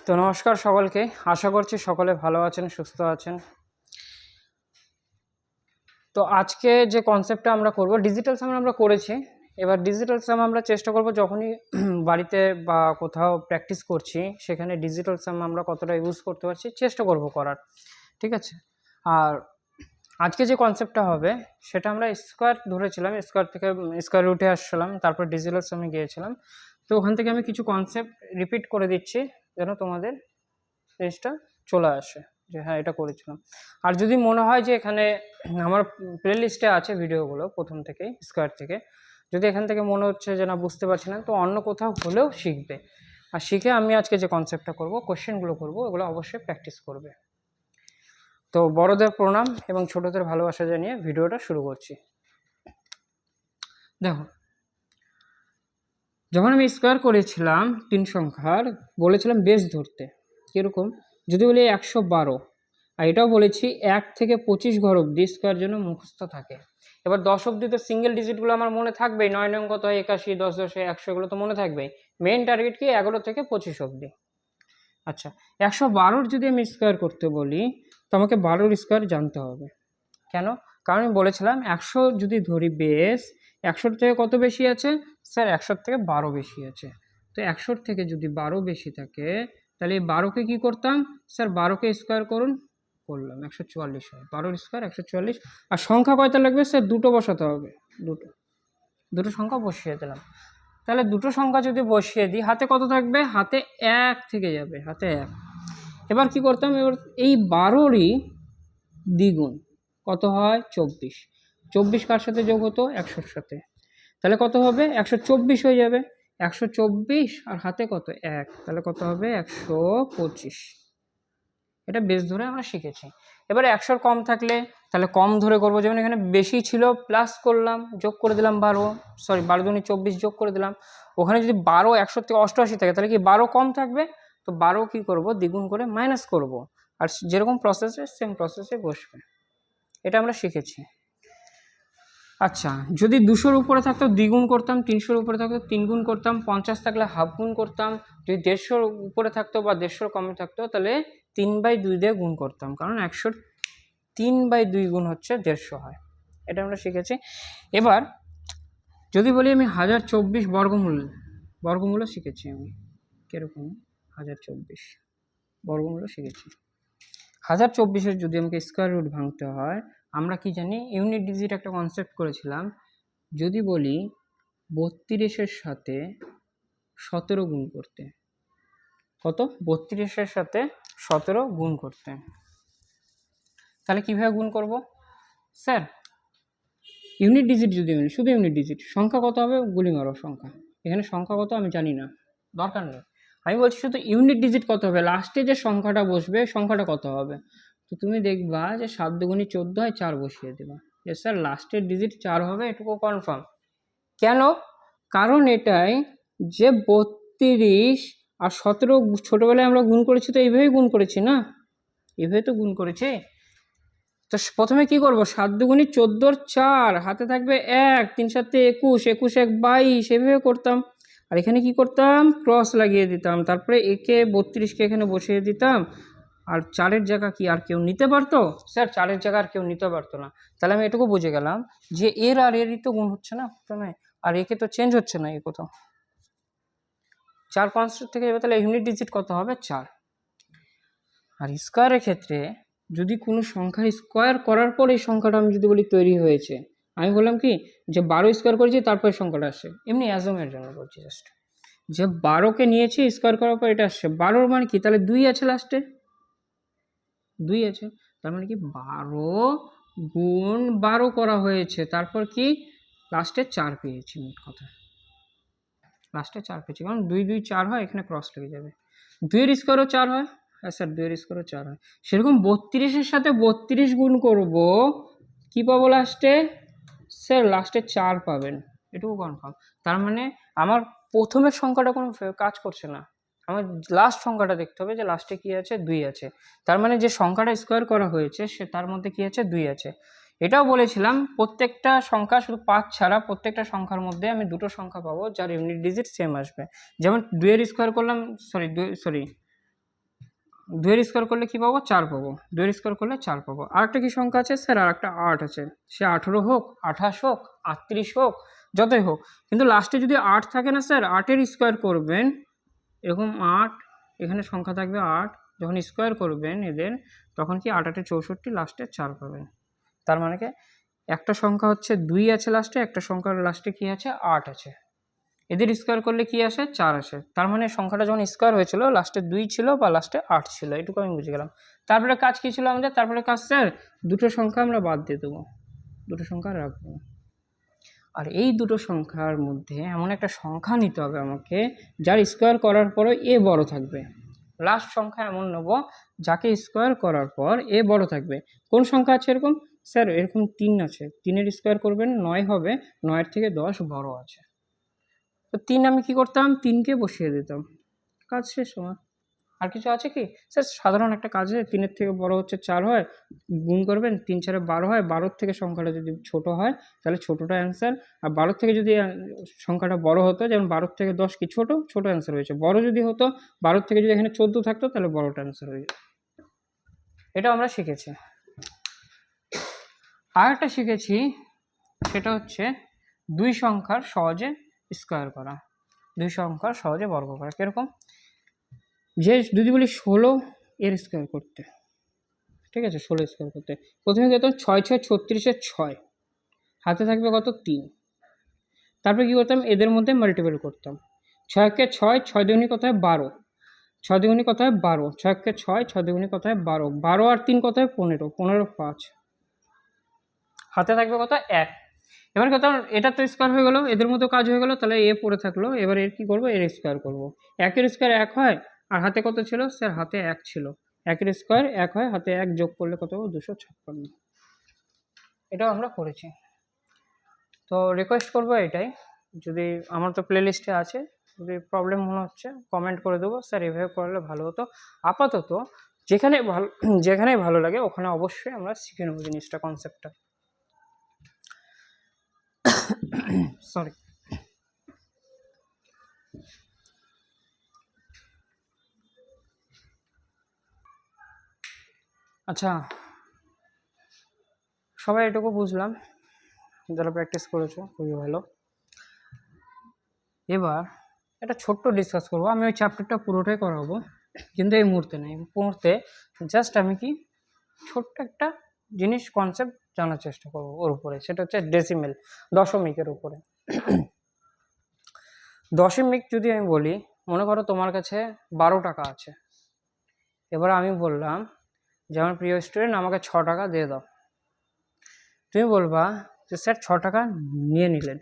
তো নমস্কার সকলকে, আশা করছি সকলে ভালো আছেন, সুস্থ আছেন। তো আজকে যে কনসেপ্টটা আমরা করব, ডিজিটাল সাম আমরা করেছি। এবার ডিজিটাল সাম আমরা চেষ্টা করব যখনই বাড়িতে বা কোথাও প্র্যাকটিস করছি সেখানে ডিজিটাল সাম আমরা কতটা ইউজ করতে পারছি চেষ্টা করব করার, ঠিক আছে। আর আজকে যে কনসেপ্টটা হবে সেটা আমরা স্কোয়ার ধরেছিলাম, স্কোয়ার থেকে স্কোয়ার রুটে আসছিলাম, তারপর ডিজিটাল সামে গিয়েছিলাম। তো ওখান থেকে আমি কিছু কনসেপ্ট রিপিট করে দিচ্ছি যেন তোমাদের জিনিসটা চলে আসে যে হ্যাঁ এটা করেছিলাম। আর যদি মনে হয় যে এখানে আমার প্লে লিস্টে আছে ভিডিওগুলো প্রথম থেকেই স্কোয়ার থেকে, যদি এখান থেকে মনে হচ্ছে যে না বুঝতে পারছি না, তো অন্য কোথাও হলেও শিখবে। আর শিখে আমি আজকে যে কনসেপ্টটা করব, কোশ্চেনগুলো করব, ওগুলো অবশ্যই প্র্যাকটিস করবে। তো বড়দের প্রণাম এবং ছোটদের ভালোবাসা জানিয়ে ভিডিওটা শুরু করছি। দেখো, যখন আমি স্কোয়ার করেছিলাম 3 সংখ্যার, বলেছিলাম বেস ধরতে। কীরকম? যদি বলি 112, আর এটাও বলেছি 1 থেকে 25 ঘর অবধি স্কোয়ার জন্য মুখস্থ থাকে। এবার 10 অবধি তো সিঙ্গেল ডিজিটগুলো আমার মনে থাকবেই, 9 9 কত হয় 81, 10 10 100, এগুলো তো মনে থাকবেই। মেন টার্গেট কি 11 থেকে 25 অবধি। আচ্ছা, 112-র যদি আমি স্কোয়ার করতে বলি তো আমাকে 12-র স্কোয়ার জানতে হবে। কেন? কারণ আমি বলেছিলাম 100 যদি ধরি বেস, 100-র থেকে কত বেশি আছে? স্যার 100-র থেকে 12 বেশি আছে। তো 100-র থেকে যদি 12 বেশি থাকে তাহলে এই 12কে কী করতাম? স্যার 12কে স্কোয়ার করলাম 144 হয়। 12-র স্কোয়ার 144। আর সংখ্যা কয়টা লাগবে? স্যার দুটো বসাতে হবে, দুটো সংখ্যা বসিয়ে দিলাম। তাহলে দুটো সংখ্যা যদি বসিয়ে দিই, হাতে কত থাকবে? হাতে 1 থেকে যাবে, হাতে 1। এবার কি করতাম? এবার এই 12-রই দ্বিগুণ কত হয়? 24। 24 কার সাথে যোগ হতো? 100-র সাথে। তাহলে কত হবে? 124 হয়ে যাবে। 124 আর হাতে কত? 1, তাহলে কত হবে? 125। এটা বেস ধরে আমরা শিখেছি। এবারে 100-র কম থাকলে তাহলে কম ধরে করব। যেমন এখানে বেশি ছিল, প্লাস করলাম, যোগ করে দিলাম 12, 12 দুনি 24 যোগ করে দিলাম। ওখানে যদি 12 100 থেকে 88 থাকে তাহলে কি 12 কম থাকবে? তো 12 কি করব? দ্বিগুণ করে মাইনাস করব। আর যেরকম প্রসেসে সেম প্রসেসে বসবে। এটা আমরা শিখেছি। আচ্ছা, যদি 200-র উপরে থাকতো দ্বিগুণ করতাম, 300-র উপরে থাকতো 3 গুণ করতাম, 50 থাকলে হাফ গুণ করতাম, যদি 150-র উপরে থাকতো বা 150-র কমে থাকতো তাহলে 3/2 দিয়ে গুণ করতাম, কারণ 100-র 3/2 গুণ হচ্ছে 150 হয়। এটা আমরা শিখেছি। এবার যদি বলি আমি 1024 বর্গমূল শিখেছি আমি। কীরকম? 1024 বর্গমূল শিখেছি। 1024-এর যদি আমাকে স্কোয়ার রুট ভাঙতে হয়, আমরা কি জানি? ইউনিট ডিজিট একটা কনসেপ্ট করেছিলাম। যদি বলি 32-এর সাথে 17 গুণ করতে, কত? 32-এর সাথে 17 গুণ করতে, তাহলে কীভাবে গুণ করব? স্যার ইউনিট ডিজিট যদি আমি শুধু ইউনিট ডিজিট, সংখ্যা কত হবে? গুলি মারো সংখ্যা। এখানে সংখ্যা কত আমি জানি না, দরকার নেই। আমি বলছি শুধু ইউনিট ডিজিট কত হবে, লাস্টে যে সংখ্যাটা বসবে সংখ্যাটা কত হবে। তো তুমি দেখবা যে 7 দুগুণী 14 হয়, 4 বসিয়ে দেবা। যে স্যার লাস্টের ডিজিট 4 হবে, এটুকু কনফার্ম। কেন? কারণ এটাই যে 32 আর 17 ছোটোবেলায় আমরা গুণ করেছি, তো এইভাবেই গুণ করেছি না, এভাবে তো গুণ করেছি। তো প্রথমে কি করব? 7 দুগুণী 14-র 4, হাতে থাকবে 1, 3 7 21, 21 1 22, এভাবে করতাম। আর এখানে কি করতাম? ক্রস লাগিয়ে দিতাম, তারপরে একে 32-কে এখানে বসিয়ে দিতাম। আর 4-এর জায়গা কি আর কেউ নিতে পারতো? স্যার 4-এর জায়গা আর কেউ নিতে পারতো না। তাহলে আমি এটুকু বুঝে গেলাম যে এর আর এরই তো গুণ হচ্ছে না প্রথমে, আর একে তো চেঞ্জ হচ্ছে না, এ কোথাও 4 কনস্ট্যান্ট থেকে যাবে। তাহলে ইউনিট ডিজিট কত হবে? 4। আর স্কোয়ারের ক্ষেত্রে যদি কোনো সংখ্যার স্কোয়ার করার পর এই সংখ্যাটা আমি যদি বলি তৈরি হয়েছে, আমি বললাম কি যে 12 স্কোয়ার করেছি তারপর সংখ্যাটা আসে, এমনি অ্যাজমের জন্য বলছি জাস্ট, যে 12কে নিয়েছি স্কোয়ার করার পর এটা আসছে। 12-র মানে কি? তাহলে 2 আছে লাস্টে, 2 আছে। তার মানে কি 12 গুণ 12 করা হয়েছে, তারপর কি লাস্টে 4 পেয়েছি। মোট কথা লাস্টে 4 পেয়েছি, কারণ 2 2 4 হয়, এখানে ক্রস লেগে যাবে। 2-এর স্কোয়ারও 4 হয়। হ্যাঁ স্যার 2-এর স্কোয়ারও 4 হয়। সেরকম 32-এর সাথে 32 গুণ করব, কি পাবো লাস্টে? স্যার লাস্টে 4 পাবেন, এটুকু কনফার্ম। তার মানে আমার প্রথমের সংখ্যাটা কোনো কাজ করছে না, আমার লাস্ট সংখ্যাটা দেখতে হবে যে লাস্টে কি আছে? 2 আছে। তার মানে যে সংখ্যাটা স্কোয়ার করা হয়েছে সে তার মধ্যে কি আছে? 2 আছে। এটাও বলেছিলাম প্রত্যেকটা সংখ্যা, শুধু 5 ছাড়া প্রত্যেকটা সংখ্যার মধ্যে আমি দুটো সংখ্যা পাবো যার ইউনিট ডিজিট সেম আসবে। যেমন 2-এর স্কোয়ার করলাম, 2 এর স্কোয়ার করলে কি পাবো? 4 পাবো। 2 এর স্কোয়ার করলে 4 পাবো। আরেকটা কি সংখ্যা আছে স্যার? আরেকটা 8 আছে। সে 18 হোক, 28 হোক, 38 হোক, যতই হোক, কিন্তু লাস্টে যদি 8 থাকে না স্যার, 8 এর স্কোয়ার করবেন, এরকম 8, এখানে সংখ্যা থাকবে 8, যখন স্কোয়ার করবেন এদের, তখন কি 8 8 64, লাস্টে 4 পাবেন। তার মানে কি একটা সংখ্যা হচ্ছে 2 আছে লাস্টে, একটা সংখ্যার লাস্টে কি আছে? 8 আছে। এদের স্কোয়ার করলে কি আসে? 4 আসে। তার মানে সংখ্যাটা যখন স্কোয়ার হয়েছিল লাস্টে 2 ছিল বা লাস্টে 8 ছিল, এটুকু আমি বুঝে গেলাম। তারপরে কাজ কি ছিল আমাদের? তারপরে কাজ স্যার দুটো সংখ্যা আমরা বাদ দিয়ে দেবো, দুটো সংখ্যা রাখবো। আর এই দুটো সংখ্যার মধ্যে এমন একটা সংখ্যা নিতে হবে আমাকে যার স্কোয়ার করার পরে এ বড় থাকবে। লাস্ট সংখ্যা এমন নেব যাকে স্কোয়ার করার পর এ বড় থাকবে। কোন সংখ্যা আছে এরকম? স্যার এরকম 3 আছে, 3-এর স্কোয়ার করবেন 9 হবে, 9-এর থেকে 10 বড় আছে। তো 3 আমি কি করতাম? 3কে বসিয়ে দিতাম, কাজ শেষ আমার। আর কিছু আছে কি স্যার? সাধারণ একটা কাজে 3-এর থেকে বড় হচ্ছে 4 হয়, গুণ করবেন, 3 4 12 হয়, 12-র থেকে সংখ্যাটা যদি ছোট হয় তাহলে ছোটটা অ্যান্সার। আর 12-র থেকে যদি সংখ্যাটা বড় হতো, যেমন 12-র থেকে 10 কি ছোট, ছোট অ্যান্সার হয়েছে। বড় যদি হতো, 12-র থেকে যদি এখানে 14 থাকতো তাহলে বড়টা অ্যান্সার হয়ে যেত। এটা আমরা শিখেছি। আর একটা শিখেছি, সেটা হচ্ছে 2 সংখ্যার সহজে স্কোয়ার করা, 2 সংখ্যার সহজে বর্গ করা। কিরকম? যে যদি বলি 16 এর স্কোয়ার করতে, ঠিক আছে, 16 স্কোয়ার করতে প্রথমে করতাম 6 6 36-এর 6, হাতে থাকবে কত? 3। তারপরে কী করতাম? এদের মধ্যে মাল্টিপল করতাম। 6 × 6, 6 দুগুণে কত হয়? 12, 6 দুগুণে কত হয়? 12, 6 × 6, 6 দুগুণে কত হয়? 12, 12 আর 3 কত হয়? 15, 15 5, হাতে থাকবে কত? 1। এবার কত? এটা তো স্কোয়ার হয়ে গেলো, এদের মতো কাজ হয়ে গেলো, তাহলে এ পড়ে থাকলো। এবার এর কী করবো? এর স্কোয়ার করবো। 1-এর স্কোয়ার 1 হয়, আর হাতে কত ছিল স্যার? হাতে 1 ছিল। 1-এর স্কোয়ার 1 হয়, হাতে 1 যোগ করলে কত হবে? 256। এটাও আমরা করেছি। তো রিকোয়েস্ট করবো এটাই, যদি আমার তো প্লে লিস্টে আছে, যদি প্রবলেম মনে হচ্ছে কমেন্ট করে দেবো, স্যার এভাবে করলে ভালো হতো। আপাতত যেখানে ভালো, যেখানে ভালো লাগে ওখানে অবশ্যই আমরা শিখে নেবো জিনিসটা, কনসেপ্টটা। সরি। আচ্ছা, সবাই এটুকু বুঝলাম, যারা প্র্যাকটিস করেছো খুবই ভালো। এবার একটা ছোট্ট ডিসকাস করবো। আমি ওই চ্যাপ্টারটা পুরোটাই করাবো, কিন্তু এই মুহূর্তে নেই। মুহূর্তে জাস্ট আমি কি ছোট্ট একটা জিনিস, কনসেপ্ট জানার চেষ্টা করবো ওর উপরে, সেটা হচ্ছে ডেসিমেল, দশমিকের উপরে। দশমিক যদি আমি বলি, মনে করো তোমার কাছে 12 টাকা আছে। এবার আমি বললাম যে আমার প্রিয় স্টুডেন্ট আমাকে 6 টাকা দিয়ে দাও। তুমি বলবা যে স্যার 6 টাকা নিয়ে নিলেন।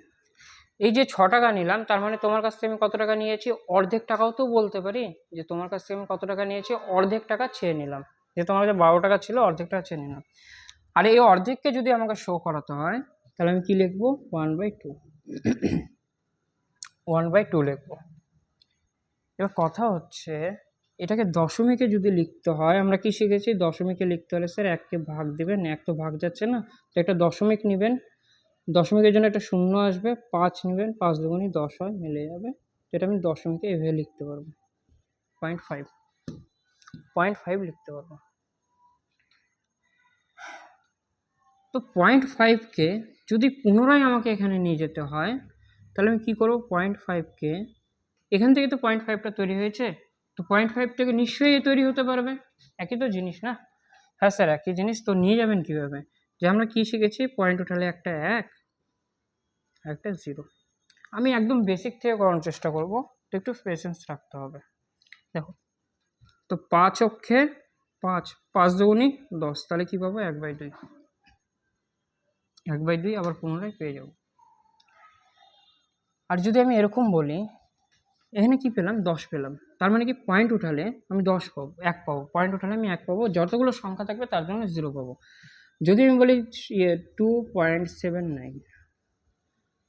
এই যে 6 টাকা নিলাম, তার মানে তোমার কাছ থেকে আমি কত টাকা নিয়েছি? অর্ধেক টাকাও তো বলতে পারি, যে তোমার কাছ থেকে আমি কত টাকা নিয়েছি? অর্ধেক টাকা চেয়ে নিলাম। যে তোমার কাছে 12 টাকা ছিল, অর্ধেক টাকা চেয়ে নিলাম। আর এই অর্ধেককে যদি আমাকে শো করাতে হয়, তাহলে আমি কি লিখবো? 1/2, 1/2 লিখবো। এবার কথা হচ্ছে, এটাকে দশমিকে যদি লিখতে হয়, আমরা কি শিখেছি? দশমিকে লিখতে হলে স্যার 1কে ভাগ দিবেন, 1 তো ভাগ যাচ্ছে না, তো একটা দশমিক নেবেন, দশমিকের জন্য একটা শূন্য আসবে, 5 নেবেন, 5 দুগুণে 10 হয়, মিলে যাবে। তো এটা আমি দশমিকে এভাবে লিখতে পারবো, 0.5, 0.5 লিখতে পারবো। তো 0.5কে যদি পুনরায় আমাকে এখানে নিয়ে যেতে হয়, তাহলে আমি কী করবো? 0.5কে এখান থেকে তো 0.5টা তৈরি হয়েছে, তো 0.5 থেকে নিশ্চয়ই তৈরি হতে পারবে, একই তো জিনিস না? হ্যাঁ স্যার একই জিনিস। তো নিয়ে যাবেন কীভাবে? যে আমরা কী শিখেছি? পয়েন্ট উঠালে একটা 1, একটা 0। আমি একদম বেসিক থেকে করানোর চেষ্টা করব, তো একটু পেশেন্স রাখতে হবে। দেখো, তো 5 অক্ষে 5, 5 দুগুণে 10, তাহলে কী পাবো? 1/2, 1/2 আবার পুনরায় পেয়ে যাব। আর যদি আমি এরকম বলি, এখানে কি পেলাম? 10 পেলাম, তার মানে কি পয়েন্ট উঠালে আমি 10 পাবো, 1 পাবো, পয়েন্ট উঠালে আমি 1 পাবো, যতগুলো সংখ্যা থাকবে তার জন্য 0 পাবো। যদি আমি বলি 2.79,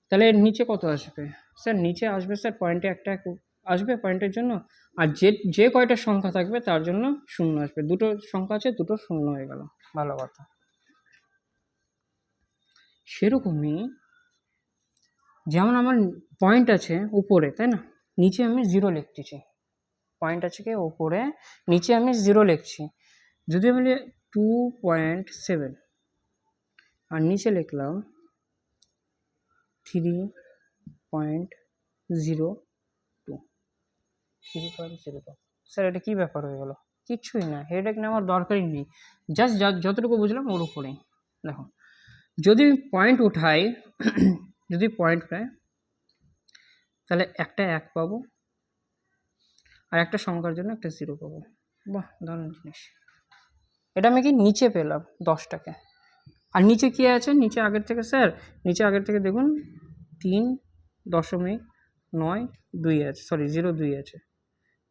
তাহলে এর নিচে কত আসবে? স্যার নিচে আসবে স্যার পয়েন্টে একটা আসবে পয়েন্টের জন্য, আর যে কয়টা সংখ্যা থাকবে তার জন্য 0 আসবে। দুটো সংখ্যা আছে, দুটো 0 হয়ে গেল, ভালো কথা। সেরকমই যেমন আমার পয়েন্ট আছে উপরে, তাই না? নিচে আমি 0 লিখতেছি, পয়েন্ট আছে কি ওপরে, নিচে আমি 0 লিখছি। যদি বলি 2.7 আর নিচে লিখলাম 3.02, 3.02, স্যার এটা কী ব্যাপার হয়ে গেল? কিচ্ছুই না, হেডেক নেওয়ার দরকারই নেই, জাস্ট যতটুকু বুঝলাম ওর উপরেই। দেখো যদি পয়েন্ট উঠাই, যদি পয়েন্ট পাই তাহলে একটা 1 পাবো আর একটা সংখ্যার জন্য একটা 0 পাবো। বাহ, দারুণ জিনিস। এটা আমি কি নিচে পেলাম 10টাকে। আর নিচে কী আছে? নিচে আগের থেকে স্যার, নিচে আগের থেকে দেখুন 3.92 আছে, সরি 02 আছে,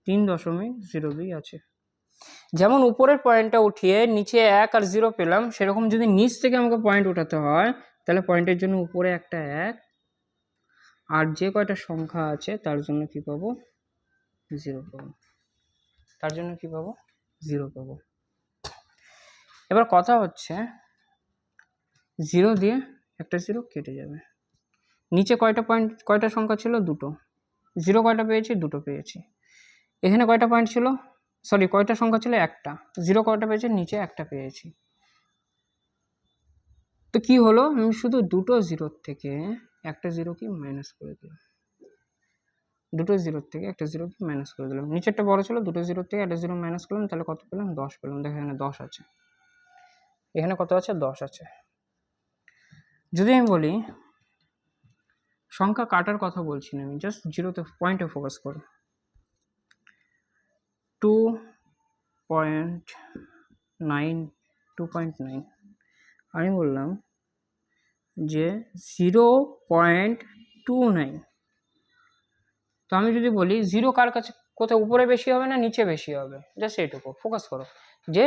3.02 আছে। যেমন উপরের পয়েন্টটা উঠিয়ে নিচে 1 আর 0 পেলাম, সেরকম যদি নিচ থেকে আমাকে পয়েন্ট উঠাতে হয় তাহলে পয়েন্টের জন্য উপরে একটা 1 আর যে কয়টা সংখ্যা আছে তার জন্য কি পাবো? 0 পাবো। তার জন্য কি পাবো? 0 পাবো। এবার কথা হচ্ছে 0 দিয়ে একটা 0 কেটে যাবে। নিচে কয়টা সংখ্যা ছিল? 2টো। 0 কয়টা পেয়েছি? 2টো পেয়েছি। এখানে কয়টা পয়েন্ট ছিল? সরি, কয়টা সংখ্যা ছিল? একটা। 0 কয়টা পেয়েছি? নিচে একটা পেয়েছি। তো কি হলো? আমি শুধু 2টো 0 থেকে একটা 0 কি মাইনাস করে দিলাম। 2টো 0 থেকে একটা 0 কি মাইনাস করে দিলাম। নিচেরটা বড় ছিল, 2টো 0 থেকে একটা 0 মাইনাস করলাম, তাহলে কত পেলাম? 10 পেলাম। দেখো এখানে 10 আছে, এখানে কত আছে? 10 আছে। যদি আমি বলি সংখ্যা কাটার কথা বলছি না, আমি জাস্ট 0তে পয়েন্টে ফোকাস করি। 2.9 আমি বললাম যে 0.29। তো আমি যদি বলি 0 কার কাছে, কোথায় উপরে বেশি হবে না নিচে বেশি হবে? জাস্ট এইটুকু ফোকাস করো যে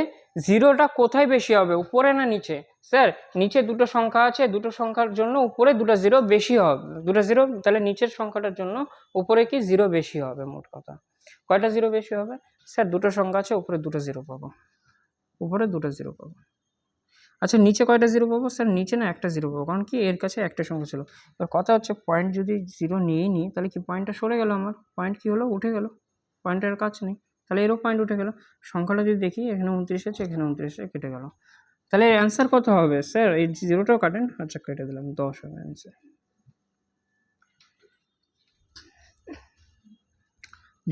0টা কোথায় বেশি হবে, উপরে না নিচে? স্যার নিচে 2টো সংখ্যা আছে, 2টো সংখ্যার জন্য উপরে 2টা 0 বেশি হবে, 2টা 0, তাহলে নিচের সংখ্যাটার জন্য উপরে কি 0 বেশি হবে? মোট কথা কয়টা 0 বেশি হবে? স্যার 2টো সংখ্যা আছে, উপরে 2টো 0 পাবো, উপরে 2টো 0 পাবো। আচ্ছা নিচে কয়টা 0 পাবো? স্যার নিচে না একটা 0 পাবো, কারণ কি এর কাছে একটা সংখ্যা ছিল। এবার কথা হচ্ছে পয়েন্ট যদি 0 নিয়েই নিই তাহলে কি পয়েন্টটা সরে গেল, আমার পয়েন্ট কি হলো? উঠে গেল, পয়েন্টের কাজ নেই, তাহলে এরও পয়েন্ট উঠে গেল। সংখ্যাটা যদি দেখি এখানে 29 আছে, এখানে 29 কেটে গেল, তাহলে অ্যান্সার কত হবে? স্যার এই 0টাও কাটেন, আচ্ছা কেটে দিলাম, 10 হবে অ্যান্সার।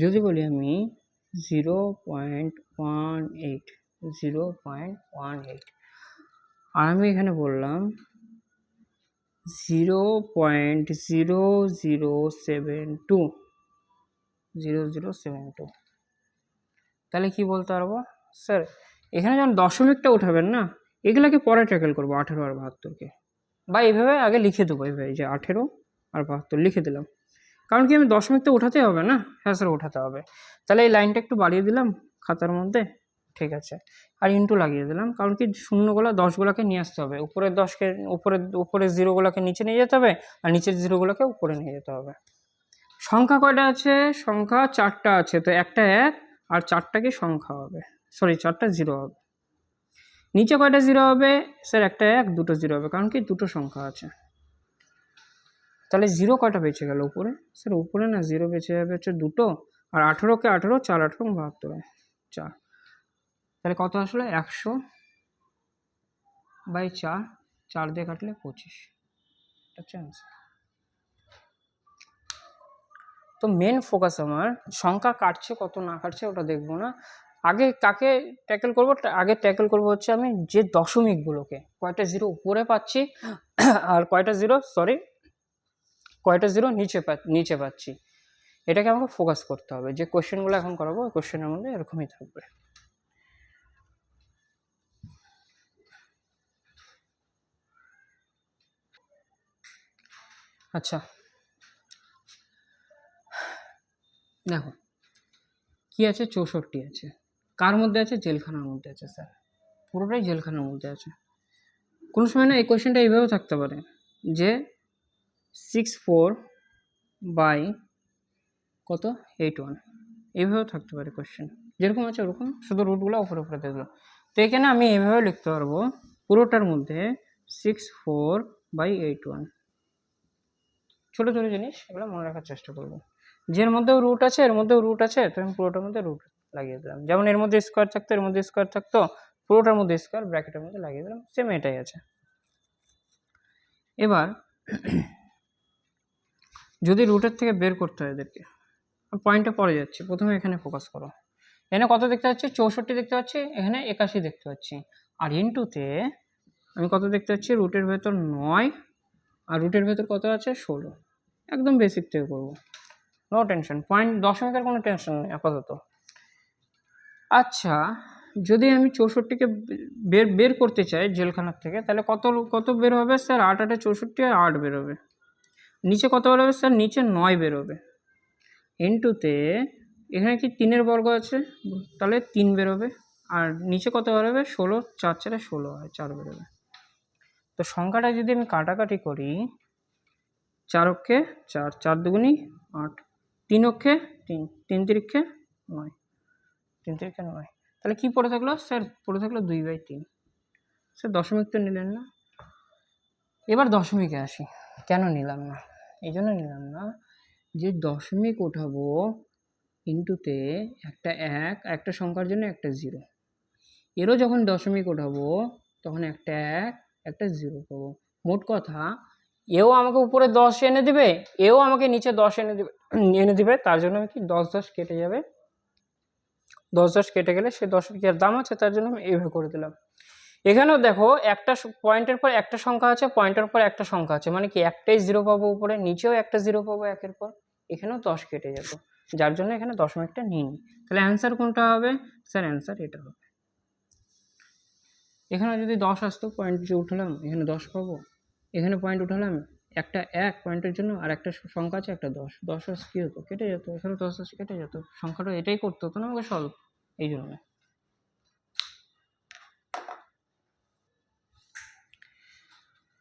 যদি বলি আমি 0.18, 0.18 আর আমি এখানে বললাম 0.0072, তাহলে কি বলতে পারবো? স্যার এখানে যখন দশমিকটা উঠাবেন না, এগুলাকে পরে ট্যাকেল করবো, 18 আর 72কে, বা এইভাবে আগে লিখে দেবো, এইভাবে যে 18 আর 72 লিখে দিলাম, কারণ কি আমি দশমিকটা উঠাতে হবে না? হ্যাঁ স্যার উঠাতে হবে। তাহলে এই লাইনটা একটু বাড়িয়ে দিলাম খাতার মধ্যে, ঠিক আছে, আর ইন্টু লাগিয়ে দিলাম, কারণ কি শূন্যগুলো 10গুলোকে নিয়ে আসতে হবে, উপরের 10কে উপরে 0গুলোকে নিচে নিয়ে যেতে হবে, আর নিচের 0গুলোকে উপরে নিয়ে যেতে হবে। সংখ্যা কয়টা আছে? সংখ্যা 4টা আছে, তো একটা 1 আর 4টা কি সংখ্যা হবে, সরি 4টা 0 হবে। নিচে কয়টা 0 হবে? স্যার একটা 1, 2টো 0 হবে, কারণ কি 2টো সংখ্যা আছে। তাহলে 0 কয়টা বেঁচে গেল উপরে? স্যার উপরে না 0 বেঁচে যাবে হচ্ছে 2টো, আর 18কে 18, 4 18 72, 4। তাহলে কত আসলে? 100/4, 4 দিয়ে কাটলে 25, আচ্ছা আনসার। তো মেন ফোকাস আমার সংখ্যা কাটছে কত না কাটছে ওটা দেখবো না, আগে কাকে ট্যাকেল করবো? আগে ট্যাকেল করবো হচ্ছে আমি যে দশমিকগুলোকে, কয়টা 0 উপরে পাচ্ছি আর কয়টা 0 নিচে পাচ্ছি, এটাকে আমাকে ফোকাস করতে হবে। যে কোশ্চেনগুলো এখন করাবো ওই কোশ্চেনের মধ্যে এরকমই থাকবে। আচ্ছা দেখো কি আছে, 64 আছে, কার মধ্যে আছে? জেলখানার মধ্যে আছে। স্যার পুরোটাই জেলখানার মধ্যে আছে। কোনো সময় না এই কোশ্চেনটা এইভাবেও থাকতে পারে যে 64/81 এইভাবেও থাকতে পারে কোশ্চেন, যেরকম আছে ওরকম, শুধু রুটগুলো উপরে উপরে দিয়ে দিল। তো এখানে আমি এইভাবে লিখতে পারবো পুরোটার মধ্যে 64/81, ছোটো ছোটো জিনিস এগুলো মনে রাখার চেষ্টা করবো। যের মধ্যেও রুট আছে এর মধ্যেও রুট আছে, তো আমি পুরোটার মধ্যে রুট লাগিয়ে দিলাম। যেমন এর মধ্যে স্কোয়ার থাকতো এর মধ্যে স্কোয়ার থাকতো, পুরোটার মধ্যে স্কোয়ার ব্র্যাকেটের মধ্যে লাগিয়ে দিলাম, সেম এটাই আছে। এবার যদি রুটের থেকে বের করতে হয় এদেরকে, পয়েন্টে পড়ে যাচ্ছে, প্রথমে এখানে ফোকাস করো। এখানে কত দেখতে পাচ্ছি? 64 দেখতে পাচ্ছি, এখানে 81 দেখতে পাচ্ছি। আর ইনটুতে আমি কত দেখতে পাচ্ছি? রুটের ভেতর 9 আর রুটের ভেতর কত আছে? 16। একদম বেসিক থেকে করবো, নো টেনশন, পয়েন্ট দশমিকের কোনো টেনশন নেই আপাতত। আচ্ছা, যদি আমি 64কে বের বের করতে চাই জেলখানার থেকে, তাহলে কত কত বের হবে স্যার? 8 8 64 আর 8 বেরোবে। নিচে কত বেরোবে স্যার? নিচে 9 বেরোবে। ইনটুতে এখানে কি 3-এর বর্গ আছে, তাহলে 3 বেরোবে। আর নিচে কত বেরোবে? 16, 4 4 16 হয়, 4 বেরোবে। তো সংখ্যাটা যদি আমি কাটাকাটি করি, 4 অক্ষে 4, 4 দুগুণি 8, 3 অক্ষে 3, 3 তিরিক্ষে 9, 3 তিরিক্ষে 9। তাহলে কি পড়ে থাকলো স্যার? পড়ে থাকলো 2/3। স্যার দশমিক তো নিলেন না। এবার দশমিকে আসি, কেন নিলাম না? এই জন্য নিলাম না যে দশমিক ওঠাবো ইনটুতে একটা 1, একটা সংখ্যার জন্য একটা 0, এরও যখন দশমিক ওঠাবো তখন একটা 1, একটা 0 পাবো। মোট কথা এও আমাকে উপরে 10 এনে দিবে, এও আমাকে নিচে 10 এনে দিবে। তার জন্য আমি কি 10 10 কেটে যাবে, 10 10 কেটে গেলে সে 10-এর কি আর দাম আছে, তার জন্য আমি এইভাবে করে দিলাম। এখানেও দেখো একটা পয়েন্টের পর একটা সংখ্যা আছে, পয়েন্টের পর একটা সংখ্যা আছে, মানে কি একটাই 0 পাবো উপরে, নিচেও একটা 0 পাবো একের পর, এখানেও 10 কেটে যেত, যার জন্য এখানে দশমিকটা নিইনি। তাহলে অ্যান্সার কোনটা হবে স্যার? অ্যান্সার এটা হবে। এখানে যদি 10 আসতো, পয়েন্ট যে উঠালাম এখানে 10 পাবো, এখানে পয়েন্ট উঠালাম একটা 1 পয়েন্টের জন্য, আর একটা সংখ্যা আছে একটা 10, 10 আস কী হতো? কেটে যেত, এখানে 10 আস কেটে যেত, সংখ্যাটা এটাই করতে হতো না আমাকে সলভ, এই জন্য।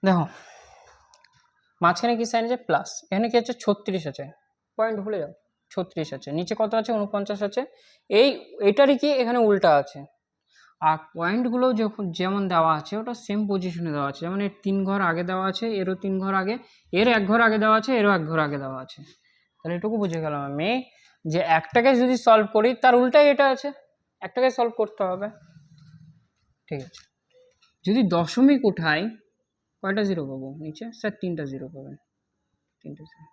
দেখো মাঝখানে কি সাইন আছে? প্লাস। এখানে কি আছে? 36 আছে, পয়েন্ট ভুলে যাও, 36 আছে। নিচে কত আছে? 49 আছে। এইটারই কি এখানে উল্টা আছে। আর পয়েন্টগুলো যখন যেমন দেওয়া আছে ওটা সেম পজিশনে দেওয়া আছে, যেমন এর 3 ঘর আগে দেওয়া আছে, এরও 3 ঘর আগে, এর 1 ঘর আগে দেওয়া আছে, এরও 1 ঘর আগে দেওয়া আছে। তাহলে এটুকু বুঝে গেলাম আমি যে একটাকে যদি সলভ করি তার উল্টাই এটা আছে, একটাকে সলভ করতে হবে। ঠিক আছে, যদি দশমিক উঠাই কয়টা 0 পাবো? নিচে স্যার 3টা 0 পাবেন, 3টা 0।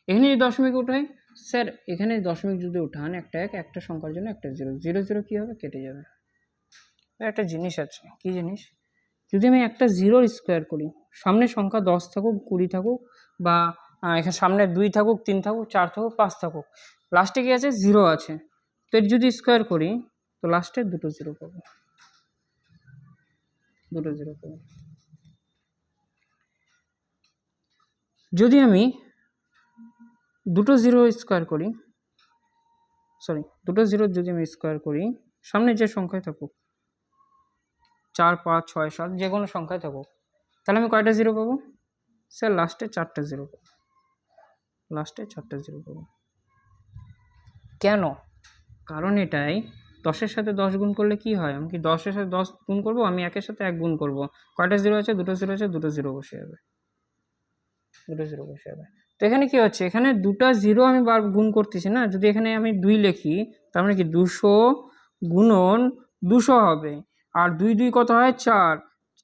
এখানে যদি দশমিক উঠাই স্যার, এখানে দশমিক যদি উঠান একটা 1, একটা সংখ্যার জন্য একটা 0, 0 0 কী হবে? কেটে যাবে। একটা জিনিস আছে, কি জিনিস? যদি আমি একটা 0 স্কোয়ার করি, সামনে সংখ্যা 10 থাকুক 20 থাকুক, বা এখানে সামনে 2 থাকুক 3 থাকুক 4 থাকুক 5 থাকুক, লাস্টে কি আছে? 0 আছে। তো এর যদি স্কোয়ার করি তো লাস্টে দুটো 0 পাবো, দুটো 0 পাবো। যদি আমি দুটো 0 স্কোয়ার করি, সরি দুটো 0 যদি আমি স্কোয়ার করি, সামনে যে সংখ্যায় থাকুক 4 5 6 7 যে কোনো সংখ্যায় থাকুক, তাহলে আমি কয়টা 0 পাবো স্যার? লাস্টে 4টা 0 পাবো, লাস্টে 4টা 0 পাবো। কেন? কারণ এটাই 10-এর সাথে 10 গুণ করলে কি হয়? আমি কি 10-এর সাথে 10 গুণ করবো? আমি 1-এর সাথে 1 গুণ করবো। কয়টা 0 আছে? দুটো 0 আছে, দুটো 0 বসে যাবে, দুটো 0 বসে যাবে। তো এখানে কি হচ্ছে? এখানে দুটা 0 আমি গুণ করতেছি না। যদি এখানে আমি 2 লিখি তার মানে কি 200 গুণন 200 হবে। আর 2 2 কত হয়? 4।